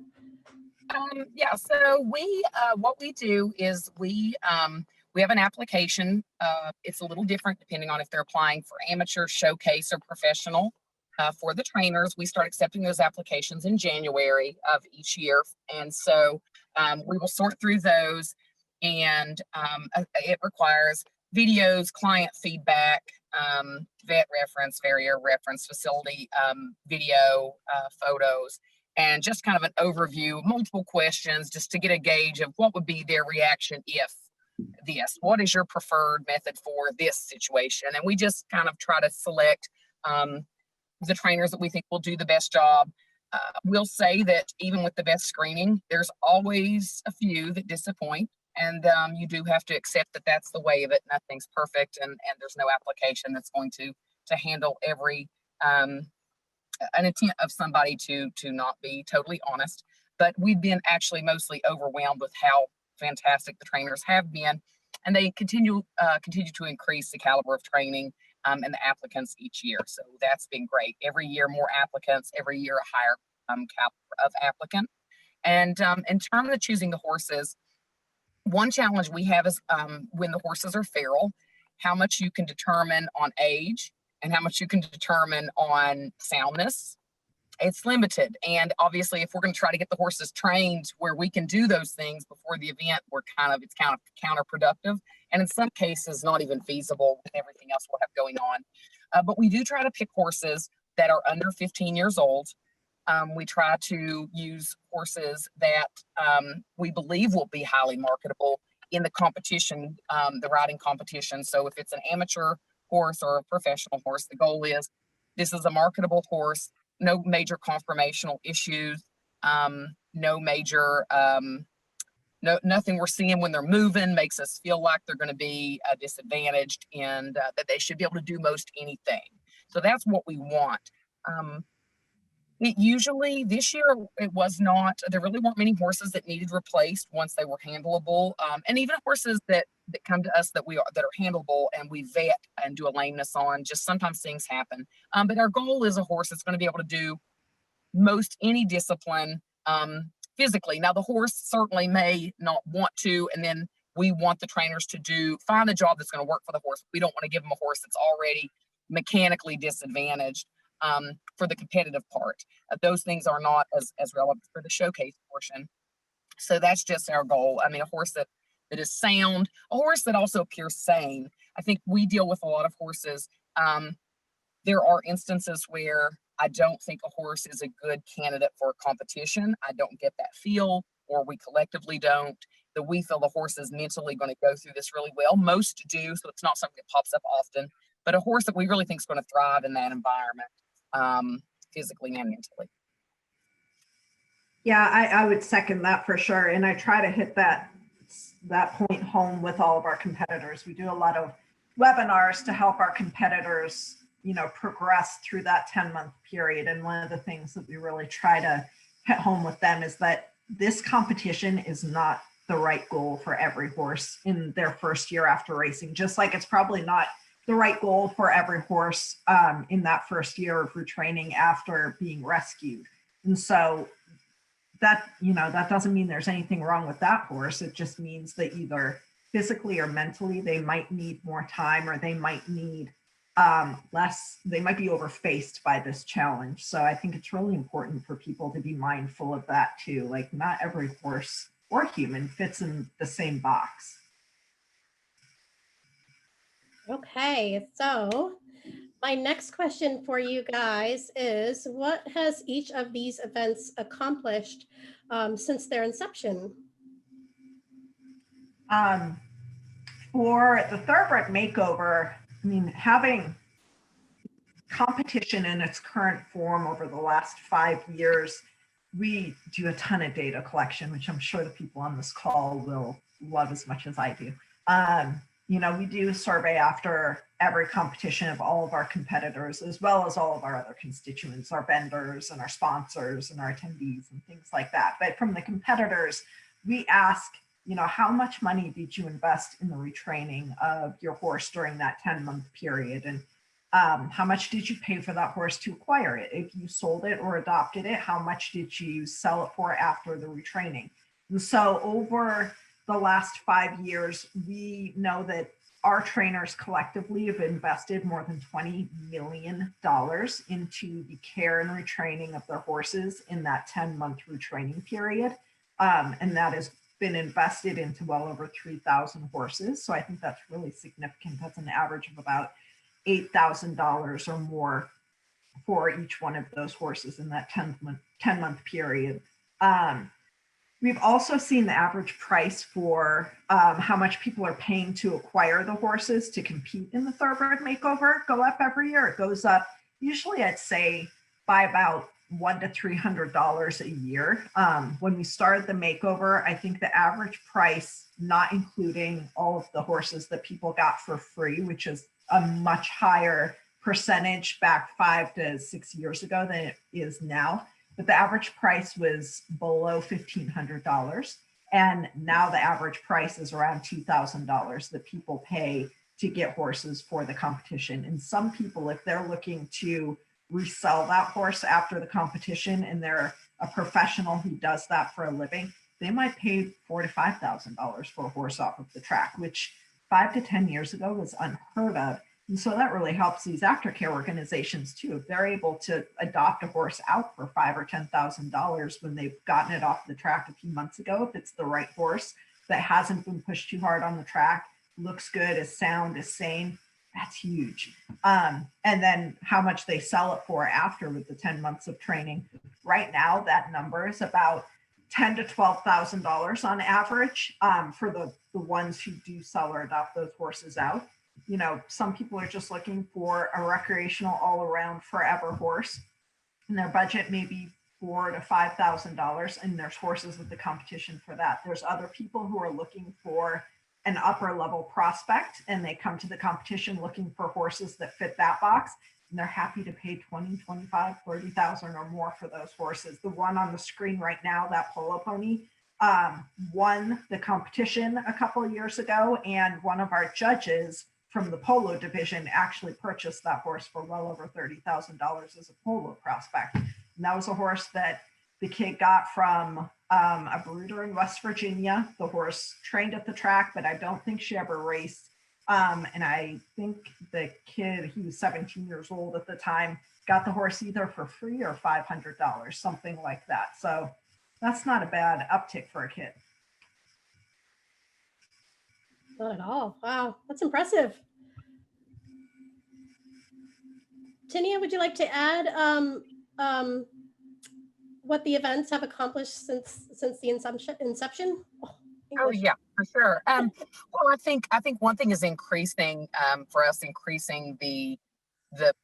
Yeah, so what we do is we have an application. It's a little different depending on if they're applying for amateur, showcase, or professional. For the trainers, we start accepting those applications in January of each year. And so we will sort through those, and it requires videos, client feedback, vet reference, farrier reference, facility video, photos, and just kind of an overview, multiple questions, just to get a gauge of what would be their reaction if this. What is your preferred method for this situation? And we just kind of try to select the trainers that we think will do the best job. We'll say that even with the best screening, there's always a few that disappoint. And you do have to accept that that's the way of it. Nothing's perfect, and there's no application that's going to handle every an intent of somebody to not be totally honest. But we've been actually mostly overwhelmed with how fantastic the trainers have been, and they continue to increase the caliber of training and the applicants each year. So that's been great. Every year, more applicants. Every year, a higher caliber of applicant. And in terms of choosing the horses, one challenge we have is when the horses are feral, how much you can determine on age and how much you can determine on soundness. It's limited. And obviously, if we're going to try to get the horses trained where we can do those things before the event, it's kind of counterproductive. And in some cases, not even feasible with everything else we'll have going on. But we do try to pick horses that are under 15 years old. We try to use horses that we believe will be highly marketable in the competition, the riding competition. So if it's an amateur horse or a professional horse, the goal is this is a marketable horse, no major conformational issues, no major, nothing we're seeing when they're moving makes us feel like they're going to be disadvantaged, and that they should be able to do most anything. So that's what we want. It usually, this year, it was not, there really weren't many horses that needed replaced once they were handleable. And even horses that come to us that are handleable and we vet and do a lameness on, just sometimes things happen. But our goal is a horse that's going to be able to do most any discipline physically. Now, the horse certainly may not want to, and then we want the trainers to find a job that's going to work for the horse. We don't want to give them a horse that's already mechanically disadvantaged. For the competitive part, those things are not as relevant for the showcase portion. So that's just our goal. I mean, a horse that is sound, a horse that also appears sane. I think we deal with a lot of horses. There are instances where I don't think a horse is a good candidate for a competition. I don't get that feel, or we collectively don't, that we feel the horse is mentally going to go through this really well. Most do, so it's not something that pops up often, but a horse that we really think is going to thrive in that environment, physically and mentally. Yeah, I would second that for sure. And I try to hit that point home with all of our competitors. We do a lot of webinars to help our competitors, progress through that 10-month period. And one of the things that we really try to hit home with them is that this competition is not the right goal for every horse in their first year after racing, just like it's probably not the right goal for every horse in that first year of retraining after being rescued. And so that doesn't mean there's anything wrong with that horse. It just means that either physically or mentally, they might need more time, or they might need they might be overfaced by this challenge. So I think it's really important for people to be mindful of that too. Like, not every horse or human fits in the same box. Okay, so my next question for you guys is, what has each of these events accomplished since their inception? For the Thoroughbred Makeover, I mean, having competition in its current form over the last 5 years, we do a ton of data collection, which I'm sure the people on this call will love as much as I do. We do a survey after every competition of all of our competitors, as well as all of our other constituents, our vendors and our sponsors and our attendees and things like that. But from the competitors, we ask, how much money did you invest in the retraining of your horse during that 10-month period? And How much did you pay for that horse to acquire it? If you sold it or adopted it, how much did you sell it for after the retraining? And so over the last 5 years, we know that our trainers collectively have invested more than $20 million into the care and retraining of their horses in that 10-month retraining period. And that has been invested into well over 3,000 horses. So I think that's really significant. That's an average of about $8,000 or more for each one of those horses in that 10-month period. We've also seen the average price for how much people are paying to acquire the horses to compete in the Thoroughbred Makeover go up every year. It goes up usually, I'd say, by about $100 to $300 a year. When we started the makeover, I think the average price, not including all of the horses that people got for free, which is a much higher percentage back 5 to 6 years ago than it is now. But the average price was below $1,500. And now the average price is around $2,000 that people pay to get horses for the competition. And some people, if they're looking to resell that horse after the competition and they're a professional who does that for a living, they might pay $4,000 to $5,000 for a horse off of the track, which 5 to 10 years ago was unheard of. And so that really helps these aftercare organizations too. If they're able to adopt a horse out for $5,000 or $10,000 when they've gotten it off the track a few months ago, if it's the right horse that hasn't been pushed too hard on the track, looks good, is sound, is sane, that's huge. And then how much they sell it for after with the 10 months of training. Right now, that number is about $10,000 to $12,000 on average for the ones who do sell or adopt those horses out. You know, some people are just looking for a recreational all-around forever horse, and their budget may be $4,000 to $5,000, and there's horses at the competition for that. There's other people who are looking for an upper level prospect, and they come to the competition looking for horses that fit that box, and they're happy to pay $20,000, $25,000, $30,000 or more for those horses. The one on the screen right now, that polo pony, won the competition a couple of years ago, and one of our judges from the polo division actually purchased that horse for well over $30,000 as a polo prospect. And that was a horse that the kid got from a brooder in West Virginia. The horse trained at the track, but I don't think she ever raced. And I think the kid, he was 17 years old at the time, got the horse either for free or $500, something like that. So that's not a bad uptick for a kid. Not at all. Wow, that's impressive. Tinia, would you like to add what the events have accomplished since the inception? Oh yeah, for sure. Well, I think one thing is increasing for us, increasing the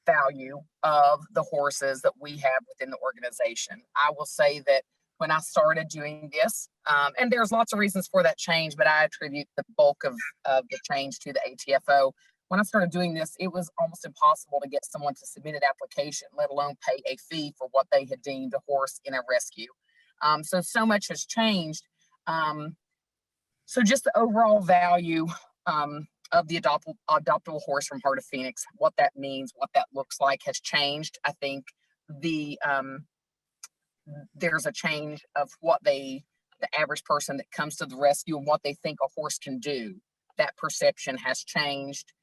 value of the horses that we have within the organization. I will say that when I started doing this, and there's lots of reasons for that change, but I attribute the bulk of the change to the ATFO. When I started doing this, it was almost impossible to get someone to submit an application, let alone pay a fee for what they had deemed a horse in a rescue. So much has changed. So just the overall value of the adoptable horse from Heart of Phoenix, what that means, what that looks like has changed. I think there's a change of what the average person that comes to the rescue and what they think a horse can do. That perception has changed.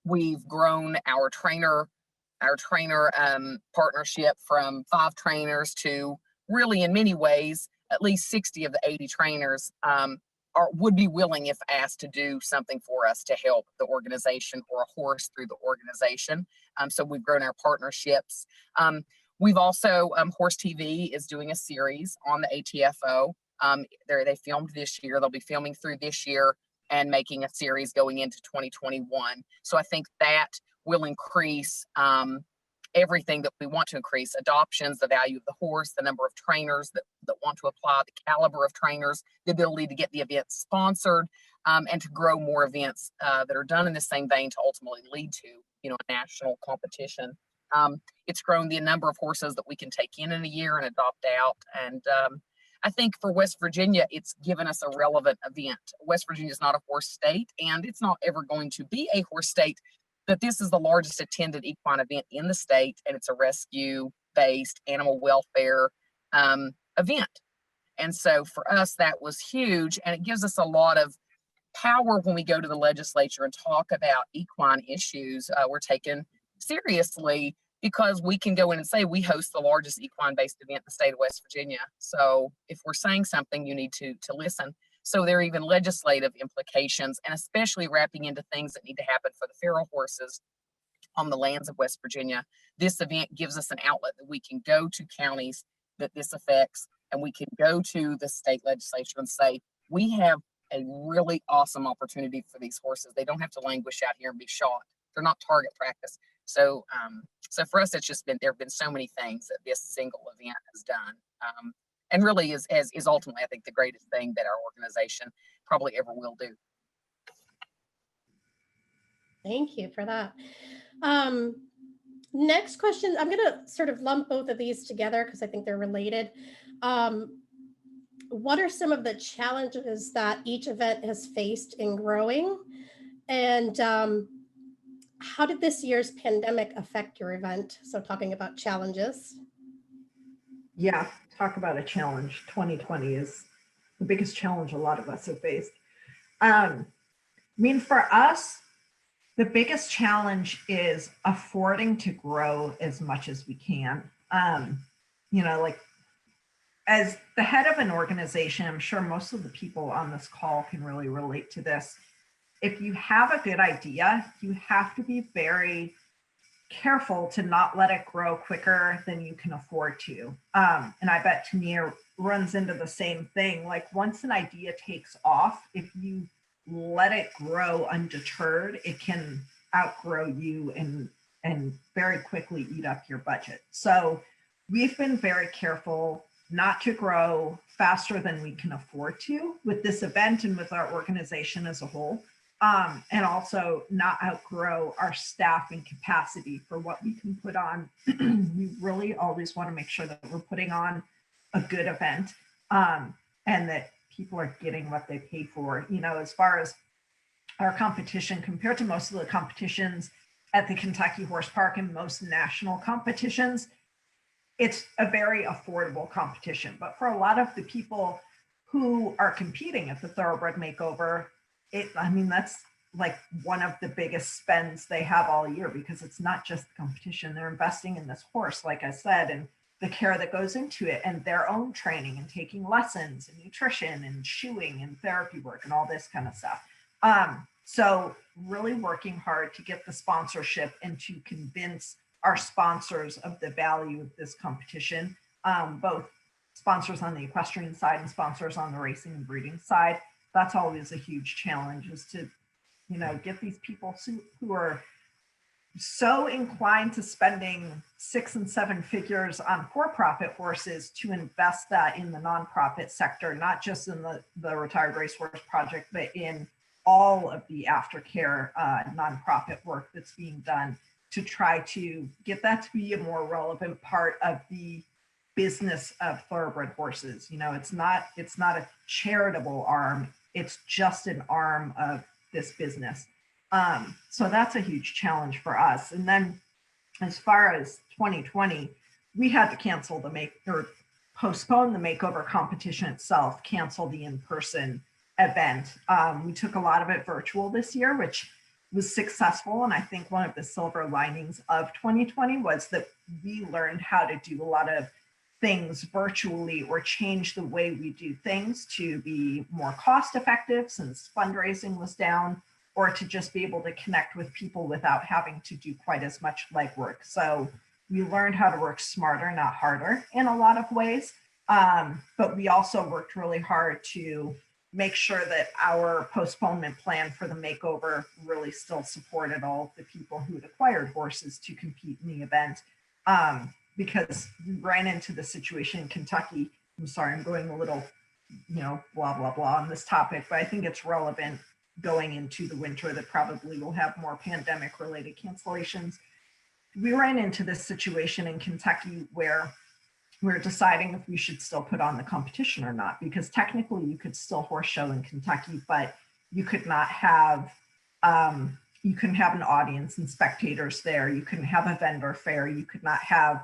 We've grown our trainer partnership from 5 trainers to really, in many ways, at least 60 of the 80 trainers would be willing, if asked, to do something for us to help the organization or a horse through the organization. So we've grown our partnerships. We've also, Horse TV is doing a series on the ATFO. They filmed this year. They'll be filming through this year and making a series going into 2021. So I think that will increase everything that we want to increase: adoptions, the value of the horse, the number of trainers that want to apply, the caliber of trainers, the ability to get the events sponsored, and to grow more events that are done in the same vein to ultimately lead to, a national competition. It's grown the number of horses that we can take in a year and adopt out. And I think for West Virginia, it's given us a relevant event. West Virginia is not a horse state, and it's not ever going to be a horse state. But this is the largest attended equine event in the state, and it's a rescue-based animal welfare event. And so for us, that was huge, and it gives us a lot of power when we go to the legislature and talk about equine issues. We're taken seriously because we can go in and say we host the largest equine-based event in the state of West Virginia. So if we're saying something, you need to listen. So there are even legislative implications, and especially wrapping into things that need to happen for the feral horses on the lands of West Virginia. This event gives us an outlet that we can go to counties that this affects, and we can go to the state legislature and say, we have a really awesome opportunity for these horses. They don't have to languish out here and be shot. They're not target practice. So, so for us, it's just been, there have been so many things that this single event has done. And really is ultimately, I think, the greatest thing that our organization probably ever will do. Thank you for that. Next question, I'm going to sort of lump both of these together because I think they're related. What are some of the challenges that each event has faced in growing? And how did this year's pandemic affect your event? So talking about challenges. Yeah, talk about a challenge. 2020 is the biggest challenge a lot of us have faced. I mean, for us, the biggest challenge is affording to grow as much as we can. You know, like as the head of an organization, I'm sure most of the people on this call can really relate to this. If you have a good idea, you have to be very careful to not let it grow quicker than you can afford to. And I bet Tania runs into the same thing. Like once an idea takes off, if you let it grow undeterred, it can outgrow you and very quickly eat up your budget. So we've been very careful not to grow faster than we can afford to with this event and with our organization as a whole. And also not outgrow our staffing capacity for what we can put on. We really always want to make sure that we're putting on a good event and that people are getting what they pay for. You know, as far as our competition, compared to most of the competitions at the Kentucky Horse Park and most national competitions, it's a very affordable competition. But for a lot of the people who are competing at the Thoroughbred Makeover, I mean, that's like one of the biggest spends they have all year, because it's not just the competition. They're investing in this horse, like I said, and the care that goes into it, and their own training and taking lessons and nutrition and shoeing and therapy work and all this kind of stuff. So really working hard to get the sponsorship and to convince our sponsors of the value of this competition, both sponsors on the equestrian side and sponsors on the racing and breeding side. That's always a huge challenge, is to, you know, get these people who are so inclined to spending 6 and 7 figures on for-profit horses to invest that in the nonprofit sector, not just in the Retired Racehorse Project, but in all of the aftercare nonprofit work that's being done to try to get that to be a more relevant part of the business of thoroughbred horses. You know, it's not a charitable arm. It's just an arm of this business. So that's a huge challenge for us. And then as far as 2020, we had to cancel postpone the makeover competition itself, cancel the in-person event. We took a lot of it virtual this year, which was successful. And I think one of the silver linings of 2020 was that we learned how to do a lot of things virtually or change the way we do things to be more cost effective since fundraising was down, or to just be able to connect with people without having to do quite as much legwork. So we learned how to work smarter, not harder in a lot of ways. But we also worked really hard to make sure that our postponement plan for the makeover really still supported all of the people who had acquired horses to compete in the event. Because we ran into the situation in Kentucky. I'm sorry, I'm going a little, you know, blah, blah, blah on this topic, but I think it's relevant going into the winter that probably will have more pandemic related cancellations. We ran into this situation in Kentucky where we're deciding if we should still put on the competition or not, because technically you could still horse show in Kentucky, but you could not have you couldn't have an audience and spectators there. You couldn't have a vendor fair. You could not have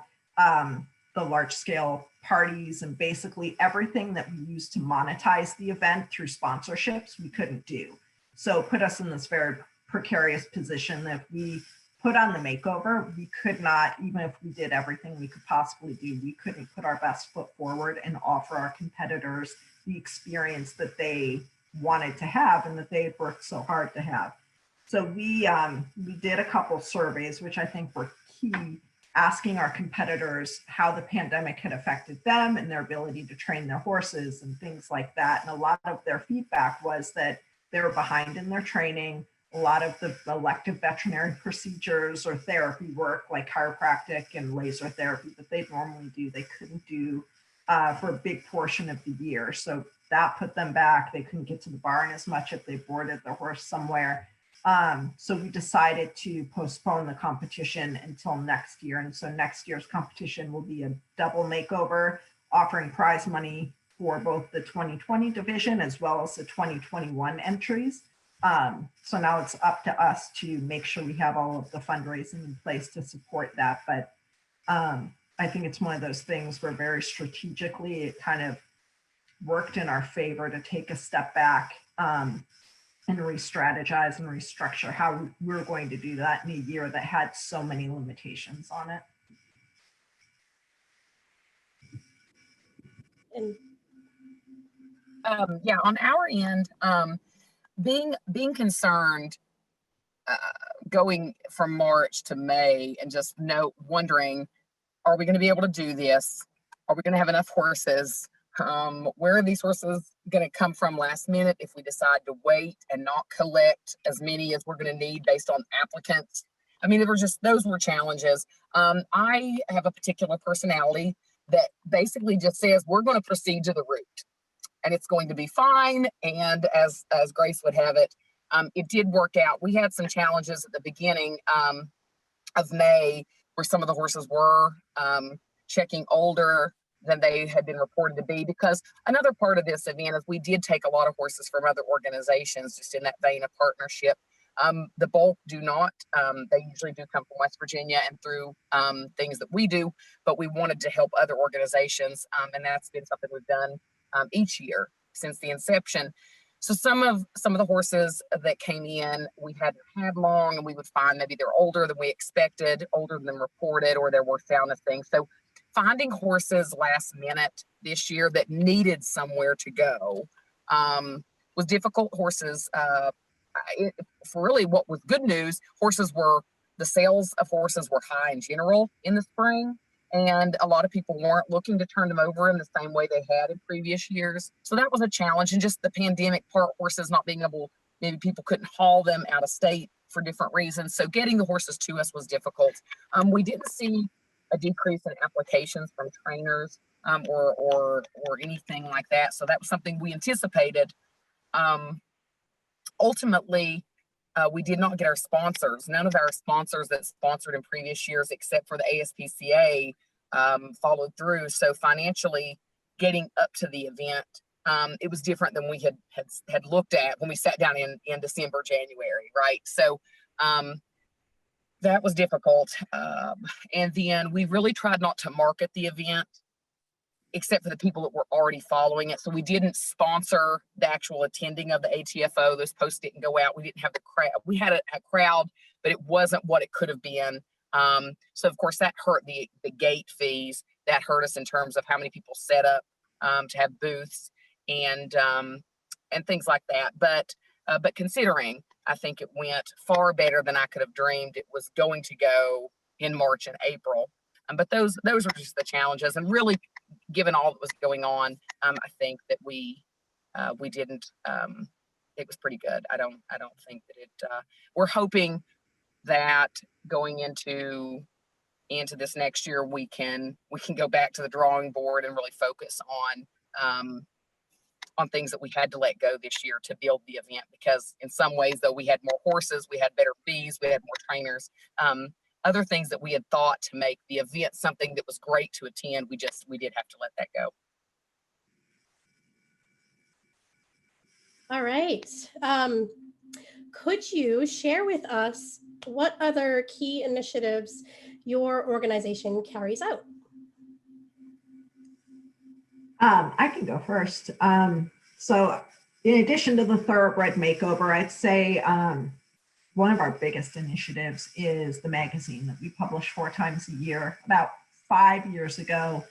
the large scale parties, and basically everything that we used to monetize the event through sponsorships, we couldn't do. So put us in this very precarious position that we put on the makeover. We could not, even if we did everything we could possibly do, we couldn't put our best foot forward and offer our competitors the experience that they wanted to have and that they had worked so hard to have. So we did a couple surveys, which I think were key, asking our competitors how the pandemic had affected them and their ability to train their horses and things like that. And a lot of their feedback was that they were behind in their training. A lot of the elective veterinary procedures or therapy work like chiropractic and laser therapy that they normally do, they couldn't do for a big portion of the year. So that put them back. They couldn't get to the barn as much if they boarded their horse somewhere. So we decided to postpone the competition until next year. And so next year's competition will be a double makeover, offering prize money for both the 2020 division as well as the 2021 entries. So now it's up to us to make sure we have all of the fundraising in place to support that. But I think it's one of those things where very strategically it kind of worked in our favor to take a step back and re-strategize and restructure how we were going to do that in a year that had so many limitations on it. And Yeah, on our end, being concerned going from March to May and just wondering, are we going to be able to do this? Are we going to have enough horses? Where are these horses going to come from last minute if we decide to wait and not collect as many as we're going to need based on applicants? I mean, those were challenges. I have a particular personality that basically just says we're going to proceed to the route and it's going to be fine. And as Grace would have it, it did work out. We had some challenges at the beginning of May where some of the horses were checking older than they had been reported to be, because another part of this event is we did take a lot of horses from other organizations just in that vein of partnership. The bulk do not. They usually do come from West Virginia and through things that we do, but we wanted to help other organizations, and that's been something we've done each year since the inception. So some of the horses that came in, we hadn't had long, and we would find maybe they're older than we expected, older than reported, or there were found of things. So finding horses last minute this year that needed somewhere to go was difficult. Horses, for really what was good news, the sales of horses were high in general in the spring. And a lot of people weren't looking to turn them over in the same way they had in previous years. So that was a challenge. And just the pandemic part, horses not being able, maybe people couldn't haul them out of state for different reasons. So getting the horses to us was difficult. We didn't see a decrease in applications from trainers or anything like that. So that was something we anticipated. Ultimately, we did not get our sponsors. None of our sponsors that sponsored in previous years, except for the ASPCA, followed through. So financially, getting up to the event, it was different than we had looked at when we sat down in December, January, right? So that was difficult. And then we really tried not to market the event except for the people that were already following it. So we didn't sponsor the actual attending of the ATFO. Those posts didn't go out. We didn't have the crowd. We had a crowd, but it wasn't what it could have been. So of course that hurt the gate fees. That hurt us in terms of how many people set up to have booths and things like that. But considering, I think it went far better than I could have dreamed it was going to go in March and April. But those were just the challenges, and really, given all that was going on, I think that we didn't. It was pretty good. I don't think that it. We're hoping that going into this next year, we can go back to the drawing board and really focus on things that we had to let go this year to build the event. Because in some ways, though, we had more horses, we had better fees, we had more trainers. Other things that we had thought to make the event something that was great to attend, we did have to let that go. All right. could you share with us what other key initiatives your organization carries out? I can go first. So in addition to the Thoroughbred Makeover, I'd say one of our biggest initiatives is the magazine that we publish 4 times a year. About 5 years ago,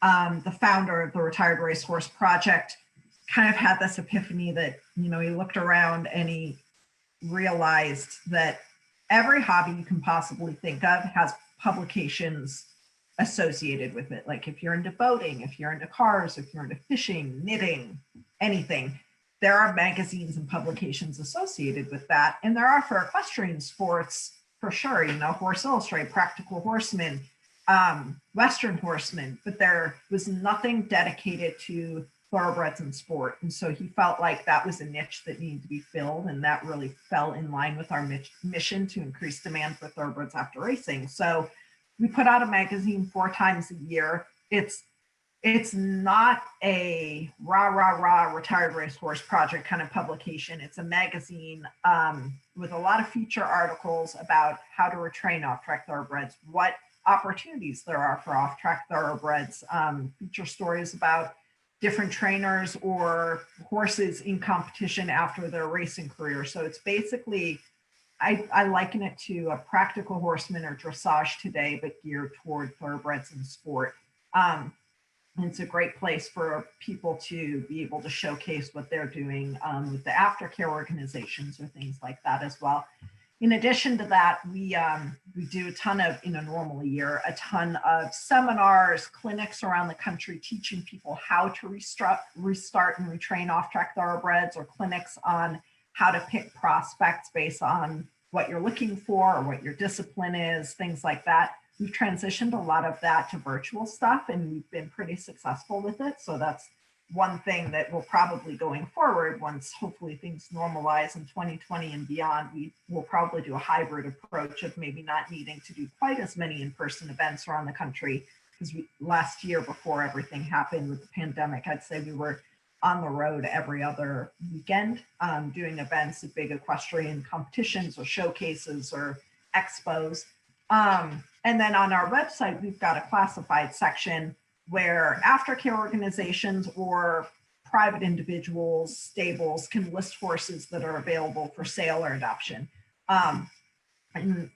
the founder of the Retired Racehorse Project kind of had this epiphany that, he looked around and he realized that every hobby you can possibly think of has publications associated with it. Like if you're into boating, if you're into cars, if you're into fishing, knitting, anything, there are magazines and publications associated with that. And there are for equestrian sports, for sure, Horse Illustrated, Practical Horseman, Western Horseman, but there was nothing dedicated to thoroughbreds in sport. And so he felt like that was a niche that needed to be filled. And that really fell in line with our mission to increase demand for thoroughbreds after racing. So we put out a magazine 4 times a year. It's not a rah retired racehorse project kind of publication. It's a magazine with a lot of feature articles about how to retrain off-track thoroughbreds, what opportunities there are for off-track thoroughbreds, feature stories about different trainers or horses in competition after their racing career. So it's basically, I liken it to a Practical Horseman or dressage today, but geared toward thoroughbreds in sport. It's a great place for people to be able to showcase what they're doing with the aftercare organizations or things like that as well. In addition to that, we do a ton of, in a normal year, a ton of seminars, clinics around the country teaching people how to restart and retrain off-track thoroughbreds, or clinics on how to pick prospects based on what you're looking for or what your discipline is, things like that. We've transitioned a lot of that to virtual stuff, and we've been pretty successful with it. So that's one thing that will probably, going forward, once hopefully things normalize in 2020 and beyond, we will probably do a hybrid approach of maybe not needing to do quite as many in-person events around the country. Because last year, before everything happened with the pandemic, I'd say we were on the road every other weekend, doing events at big equestrian competitions or showcases or expos. And then on our website, we've got a classified section where aftercare organizations or private individuals, stables can list horses that are available for sale or adoption. In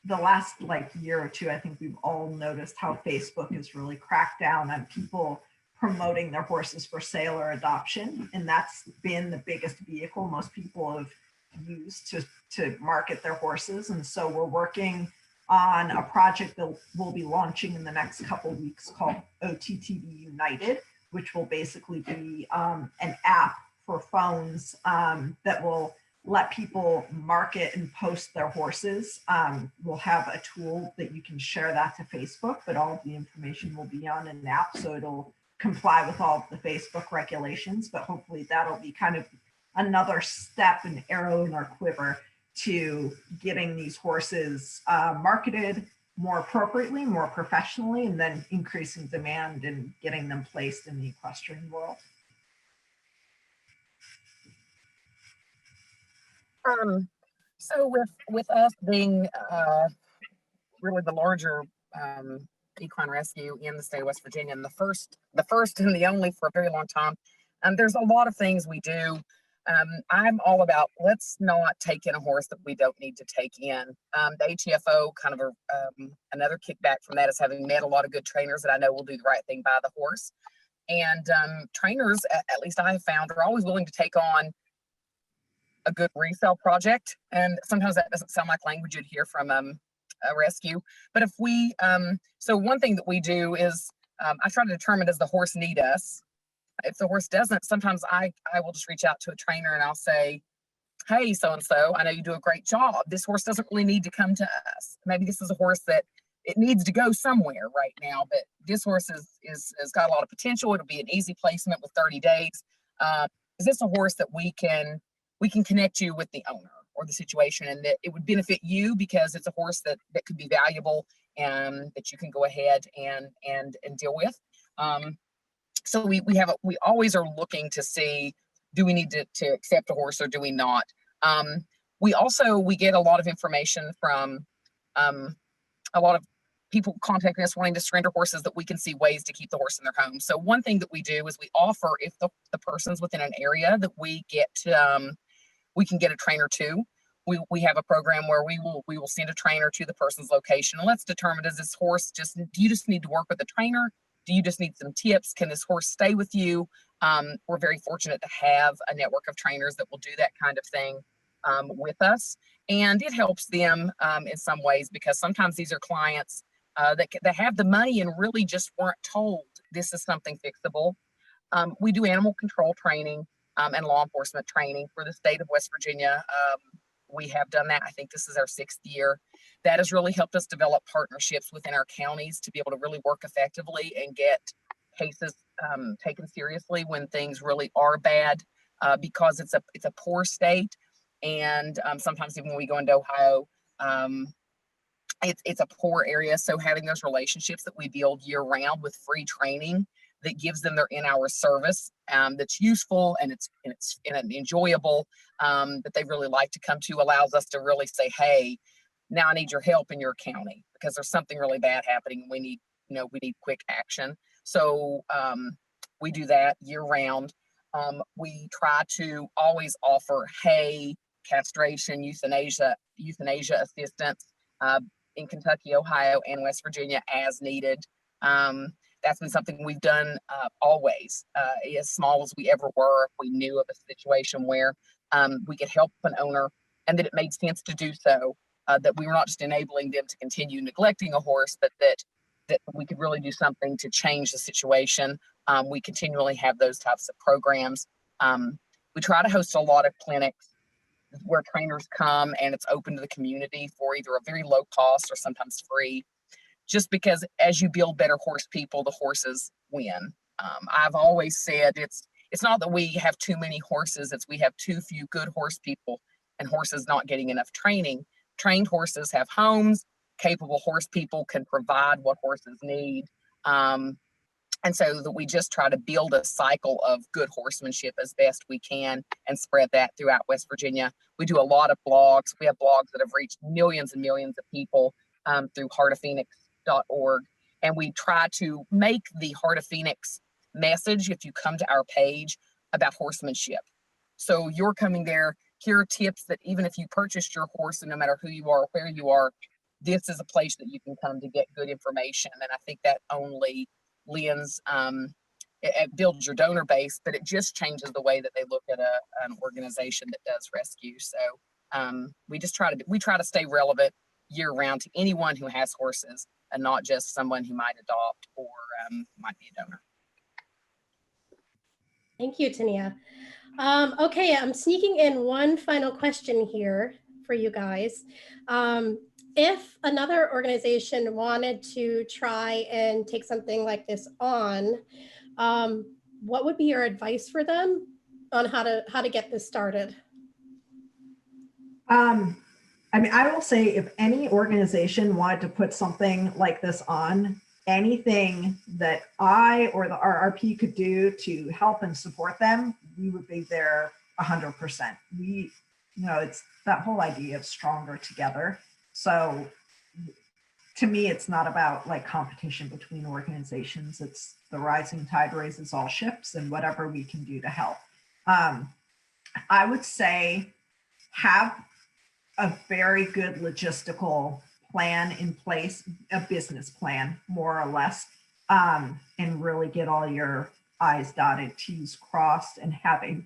the last year or two, I think we've all noticed how Facebook has really cracked down on people promoting their horses for sale or adoption. And that's been the biggest vehicle most people have used to market their horses. And so we're working on a project that we'll be launching in the next couple of weeks called OTTB United, which will basically be an app for phones that will let people market and post their horses. We'll have a tool that you can share that to Facebook, but all of the information will be on an app, so it'll comply with all of the Facebook regulations. But hopefully that'll be kind of another step, an arrow in our quiver to getting these horses marketed more appropriately, more professionally, and then increasing demand and getting them placed in the equestrian world. So with us being really the larger equine rescue in the state of West Virginia, and the first and the only for a very long time, there's a lot of things we do. I'm all about, let's not take in a horse that we don't need to take in. The HEFO, kind of another kickback from that, is having met a lot of good trainers that I know will do the right thing by the horse. And trainers, at least I have found, are always willing to take on a good resale project. And sometimes that doesn't sound like language you'd hear from a rescue. But if we, so one thing that we do is I try to determine, does the horse need us? If the horse doesn't, sometimes I will just reach out to a trainer and I'll say, hey, so-and-so, I know you do a great job. This horse doesn't really need to come to us. Maybe this is a horse that it needs to go somewhere right now, but this horse has got a lot of potential. It'll be an easy placement with 30 days. Is this a horse that we can connect you with the owner or the situation, and that it would benefit you because it's a horse that could be valuable and that you can go ahead and deal with. So we always are looking to see, do we need to accept a horse or do we not? We get a lot of information from a lot of people contacting us wanting to surrender horses that we can see ways to keep the horse in their home. So one thing that we do is we offer, if the person's within an area that we can get a trainer to. We have a program where we will send a trainer to the person's location, and let's determine, does this horse do you just need to work with a trainer? Do you just need some tips? Can this horse stay with you? We're very fortunate to have a network of trainers that will do that kind of thing with us. And it helps them in some ways, because sometimes these are clients that have the money and really just weren't told this is something fixable. We do animal control training and law enforcement training for the state of West Virginia. We have done that. I think this is our 6th year. That has really helped us develop partnerships within our counties to be able to really work effectively and get cases taken seriously when things really are bad, because it's a poor state. And sometimes even when we go into Ohio, it's a poor area. So having those relationships that we build year round with free training that gives them their in-hour service that's useful and it's enjoyable, that they really like to come to, allows us to really say, hey, now I need your help in your county because there's something really bad happening. We need quick action. So we do that year round. We try to always offer hay, castration, euthanasia assistance in Kentucky, Ohio, and West Virginia as needed. That's been something we've done always, as small as we ever were. If we knew of a situation where we could help an owner and that it made sense to do so, that we were not just enabling them to continue neglecting a horse, but that we could really do something to change the situation. We continually have those types of programs. We try to host a lot of clinics where trainers come and it's open to the community for either a very low cost or sometimes free, just because as you build better horse people, the horses win. I've always said it's not that we have too many horses, it's we have too few good horse people and horses not getting enough training. Trained horses have homes, capable horse people can provide what horses need. And so that we just try to build a cycle of good horsemanship as best we can and spread that throughout West Virginia. We do a lot of blogs. We have blogs that have reached millions and millions of people through heartoffphoenix.org. And we try to make the Heart of Phoenix message, if you come to our page, about horsemanship. So you're coming there, here are tips that even if you purchased your horse, and no matter who you are, where you are, this is a place that you can come to get good information. And I think that only lends, it builds your donor base, but it just changes the way that they look at an organization that does rescue. So we try to stay relevant year round to anyone who has horses and not just someone who might adopt or might be a donor. Thank you, Tania. Okay, I'm sneaking in one final question here for you guys. If another organization wanted to try and take something like this on, what would be your advice for them on how to get this started? I will say, if any organization wanted to put something like this on, anything that I or the RRP could do to help and support them, we would be there 100%. It's that whole idea of stronger together. So to me, it's not about like competition between organizations. It's the rising tide raises all ships, and whatever we can do to help. I would say have a very good logistical plan in place, a business plan, more or less, and really get all your I's dotted, T's crossed, and have a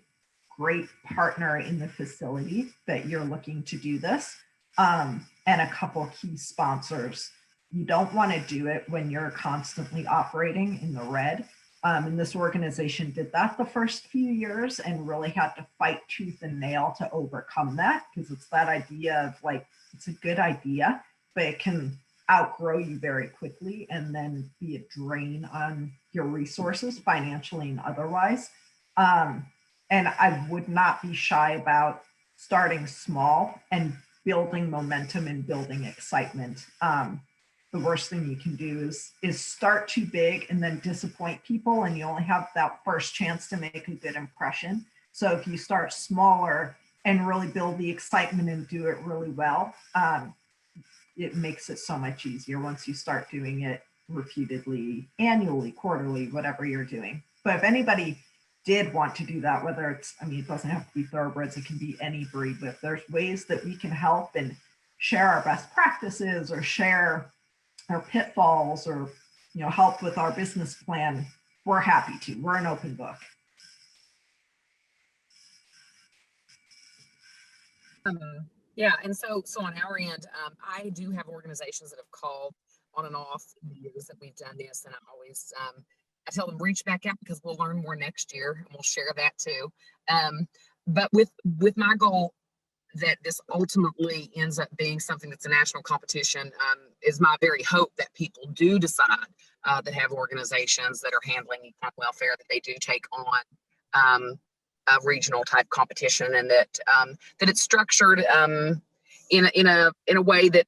great partner in the facility that you're looking to do this, and a couple key sponsors. You don't want to do it when you're constantly operating in the red. And this organization did that the first few years and really had to fight tooth and nail to overcome that, because it's that idea of like, it's a good idea, but it can outgrow you very quickly and then be a drain on your resources financially and otherwise. And I would not be shy about starting small and building momentum and building excitement. The worst thing you can do is start too big and then disappoint people, and you only have that first chance to make a good impression. So if you start smaller and really build the excitement and do it really well, it makes it so much easier once you start doing it repeatedly, annually, quarterly, whatever you're doing. But if anybody did want to do that, whether it's, I mean, it doesn't have to be thoroughbreds, it can be any breed, but if there's ways that we can help and share our best practices or share our pitfalls or, you know, help with our business plan, we're happy to. We're an open book. Yeah, and so on our end, I do have organizations that have called on and off in the years that we've done this, and I always I tell them reach back out because we'll learn more next year and we'll share that too. But with my goal that this ultimately ends up being something that's a national competition, is my very hope that people do decide that have organizations that are handling equine welfare, that they do take on a regional type competition, and that that it's structured in a way that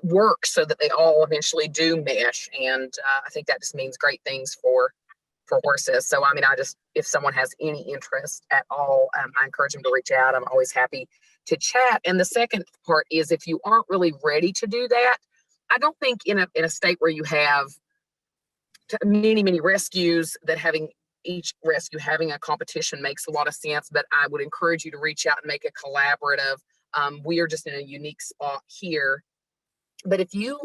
works so that they all eventually do mesh. And I think that just means great things for horses. So I mean, if someone has any interest at all, I encourage them to reach out. I'm always happy to chat. And the second part is, if you aren't really ready to do that, I don't think in a state where you have many rescues, that having each rescue having a competition makes a lot of sense. But I would encourage you to reach out and make a collaborative. We are just in a unique spot here. But if you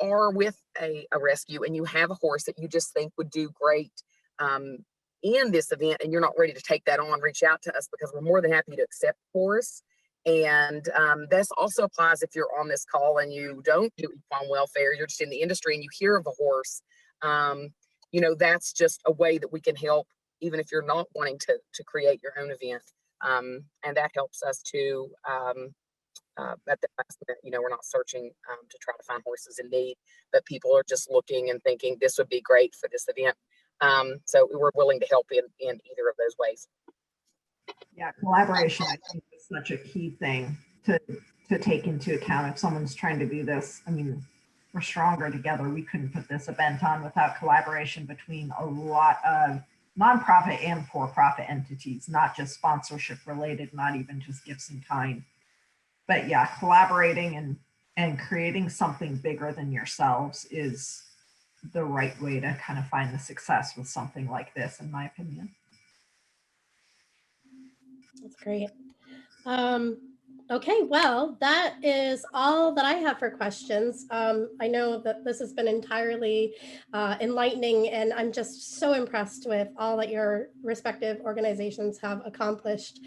are with a rescue and you have a horse that you just think would do great in this event, and you're not ready to take that on, reach out to us, because we're more than happy to accept the horse. And this also applies if you're on this call and you don't do equine welfare, you're just in the industry and you hear of a horse. You know, that's just a way that we can help, even if you're not wanting to create your own event. And that helps us to, at the last minute, you know, we're not searching to try to find horses in need, but people are just looking and thinking this would be great for this event. So we're willing to help in either of those ways. Yeah, collaboration, I think, is such a key thing to take into account if someone's trying to do this. I mean, we're stronger together. We couldn't put this event on without collaboration between a lot of nonprofit and for-profit entities, not just sponsorship related, not even just gifts in kind. But yeah, collaborating and creating something bigger than yourselves is the right way to kind of find the success with something like this, in my opinion. That's great. Okay, well, that is all that I have for questions. I know that this has been entirely enlightening, and I'm just so impressed with all that your respective organizations have accomplished.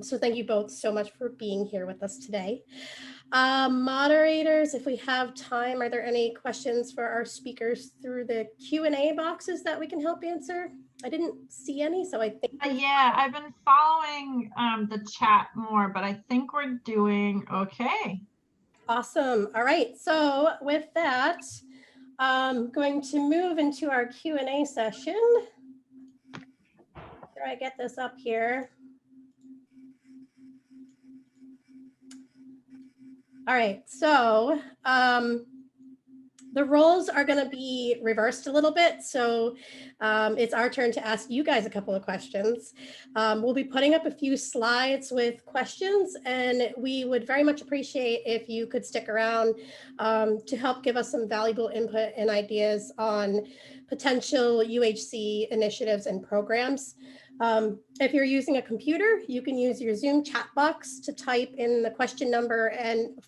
So thank you both so much for being here with us today. Moderators, if we have time, are there any questions for our speakers through the Q&A boxes that we can help answer? I didn't see any, so I think. Yeah, I've been following the chat more, but I think we're doing okay. Awesome. All right. So with that, I'm going to move into our Q&A session. After I get this up here. All right. So the roles are going to be reversed a little bit. So it's our turn to ask you guys a couple of questions. We'll be putting up a few slides with questions, and we would very much appreciate if you could stick around to help give us some valuable input and ideas on potential UHC initiatives and programs. If you're using a computer, you can use your Zoom chat box to type in the question number and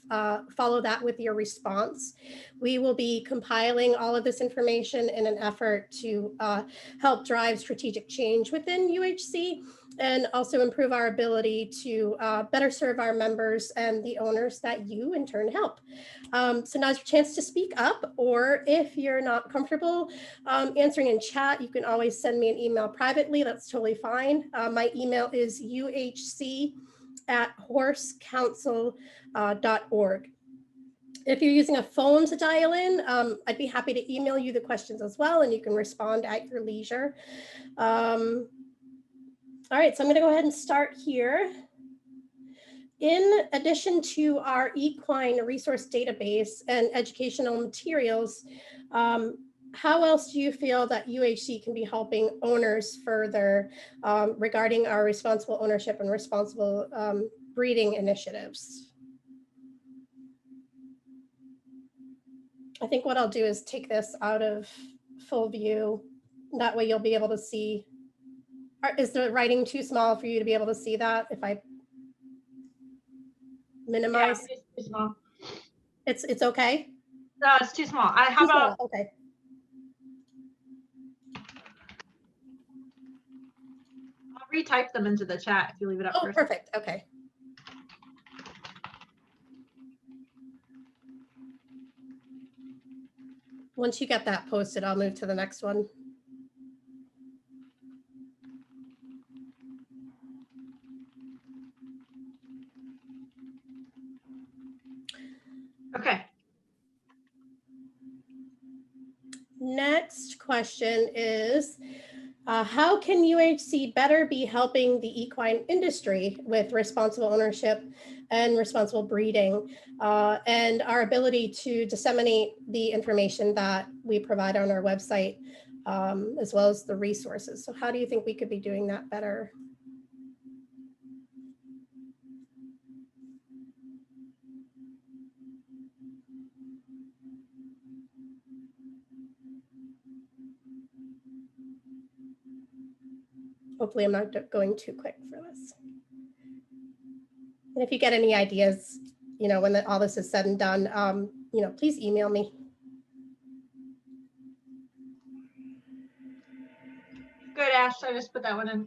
follow that with your response. We will be compiling all of this information in an effort to help drive strategic change within UHC and also improve our ability to better serve our members and the owners that you in turn help. So now's your chance to speak up, or if you're not comfortable answering in chat, you can always send me an email privately. That's totally fine. My email is uhc@horsecouncil.org. If you're using a phone to dial in, I'd be happy to email you the questions as well, and you can respond at your leisure. All right, so I'm going to go ahead and start here. In addition to our equine resource database and educational materials, how else do you feel that UHC can be helping owners further regarding our responsible ownership and responsible breeding initiatives? I think what I'll do is take this out of full view. That way you'll be able to see. Is the writing too small for you to be able to see that if I minimize? Yeah, it's too small. It's okay? No, it's too small. How Too small, about, okay. I'll retype them into the chat if you leave it up Oh, for a second. perfect, okay. Once you get that posted, I'll move to the next one. Okay. Next question is, how can UHC better be helping the equine industry with responsible ownership and responsible breeding and our ability to disseminate the information that we provide on our website, as well as the resources? So how do you think we could be doing that better? Hopefully I'm not going too quick for this. And if you get any ideas, you know, when all this is said and done, you know, please email me. Good, Ash. I just put that one in.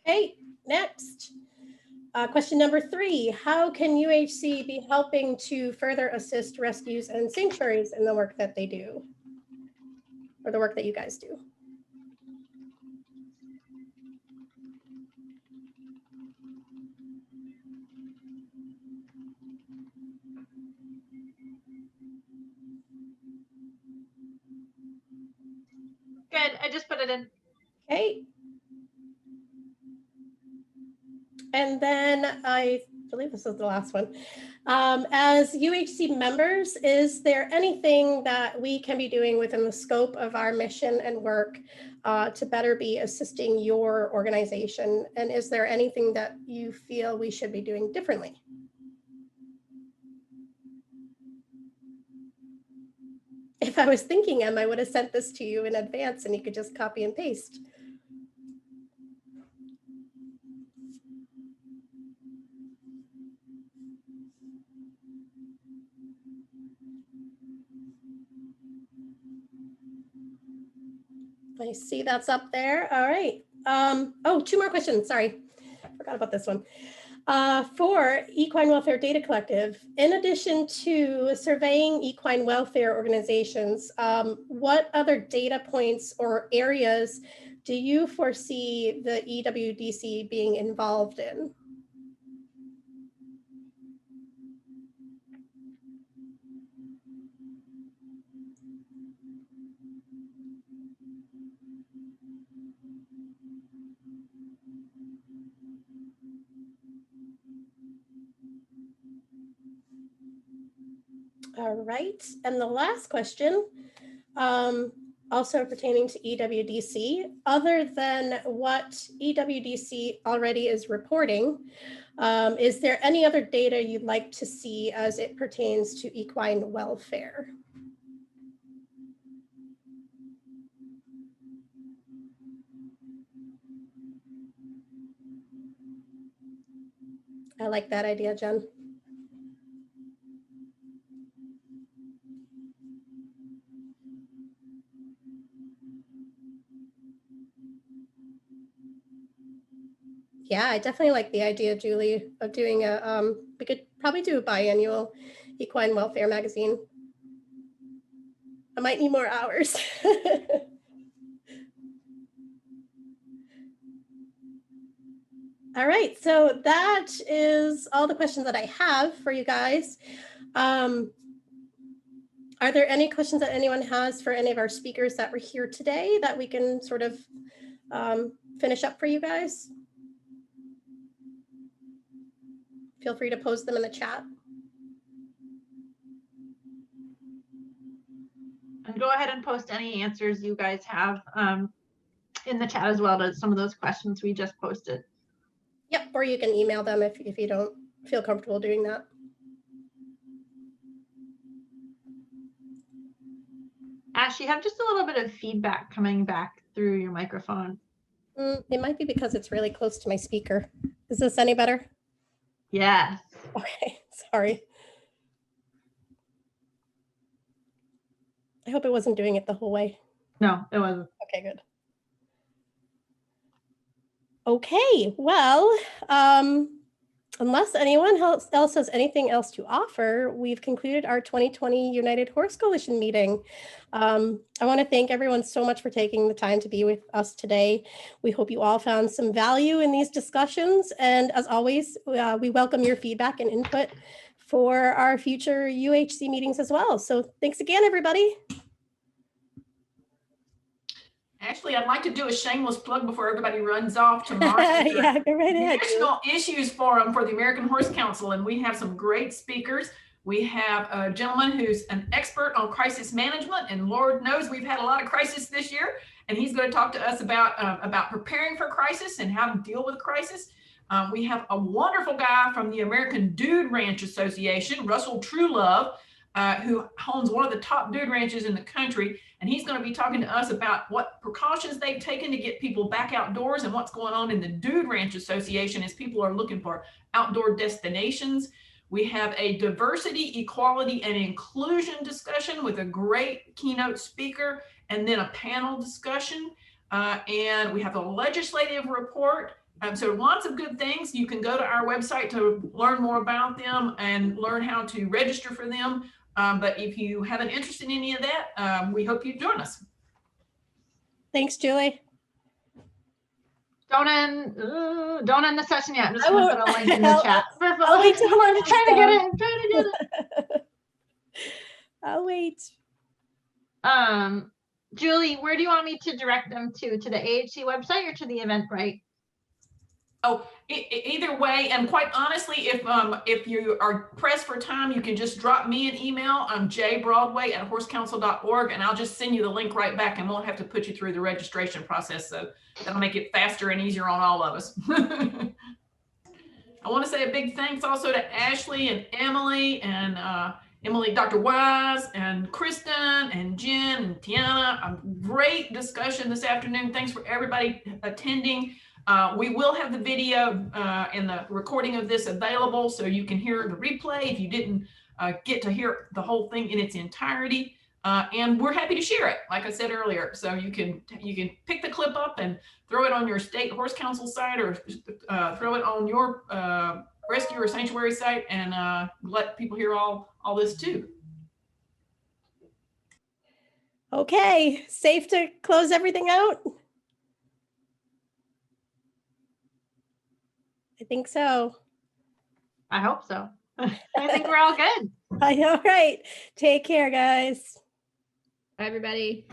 Okay, next. Question number 3, how can UHC be helping to further assist rescues and sanctuaries in the work that they do, or the work that you guys do? Good. I just put it in. Okay. And then I believe this is the last one. As UHC members, is there anything that we can be doing within the scope of our mission and work to better be assisting your organization? And is there anything that you feel we should be doing differently? If I was thinking them, I would have sent this to you in advance and you could just copy and paste. I see that's up there. All right. Oh, 2 more questions. Sorry, forgot about this one. For Equine Welfare Data Collective, in addition to surveying equine welfare organizations, what other data points or areas do you foresee the EWDC being involved in? All right, and the last question, also pertaining to EWDC, other than what EWDC already is reporting, is there any other data you'd like to see as it pertains to equine welfare? I like that idea, Jen. Yeah, I definitely like the idea, Julie, of doing a, we could probably do a biannual equine welfare magazine. I might need more hours. All right, so that is all the questions that I have for you guys. Are there any questions that anyone has for any of our speakers that were here today that we can sort of finish up for you guys? Feel free to post them in the chat. And go ahead and post any answers you guys have in the chat as well to some of those questions we just posted. Yep, or you can email them if you don't feel comfortable doing that. Ash, you have just a little bit of feedback coming back through your microphone. It might be because it's really close to my speaker. Is this any better? Yes. Okay, sorry. I hope it wasn't doing it the whole way. No, it wasn't. Okay, good. Okay, well, unless anyone else has anything else to offer, we've concluded our 2020 United Horse Coalition meeting. I want to thank everyone so much for taking the time to be with us today. We hope you all found some value in these discussions. And as always, we welcome your feedback and input for our future UHC meetings as well. So thanks again, everybody. Actually, I'd like to do a shameless plug before everybody runs off to March. Yeah, go right ahead. National Issues Forum for the American Horse Council, and we have some great speakers. We have a gentleman who's an expert on crisis management, and Lord knows we've had a lot of crisis this year, and he's going to talk to us about preparing for crisis and how to deal with crisis. We have a wonderful guy from the American Dude Ranch Association, Russell Truelove, who owns one of the top dude ranches in the country. And he's going to be talking to us about what precautions they've taken to get people back outdoors and what's going on in the Dude Ranch Association as people are looking for outdoor destinations. We have a diversity, equality, and inclusion discussion with a great keynote speaker, and then a panel discussion. And we have a legislative report. So lots of good things. You can go to our website to learn more about them and learn how to register for them. But if you have an interest in any of that, we hope you join us. Thanks, Julie. Don't end the session yet. I'm just going to put a link in the chat. I'll wait till I'm trying to get it. I'm trying to get it. I'll wait. Julie, where do you want me to direct them to? To the AHC website or to the Eventbrite? Oh, either way, and quite honestly, if you are pressed for time, you can just drop me an email. I'm jbroadway@horsecouncil.org, and I'll just send you the link right back and won't have to put you through the registration process. So that'll make it faster and easier on all of us. I want to say a big thanks also to Ashley and Emily and Emily, Dr. Wise, and Kristen, and Jen, and Tiana. A great discussion this afternoon. Thanks for everybody attending. We will have the video and the recording of this available so you can hear the replay if you didn't get to hear the whole thing in its entirety. And we're happy to share it, like I said earlier. So you can pick the clip up and throw it on your state horse council site, or throw it on your rescue or sanctuary site, and let people hear all this too. Okay, safe to close everything out? I think so. I hope so. I think we're all good. All right. Take care, guys. Bye, everybody.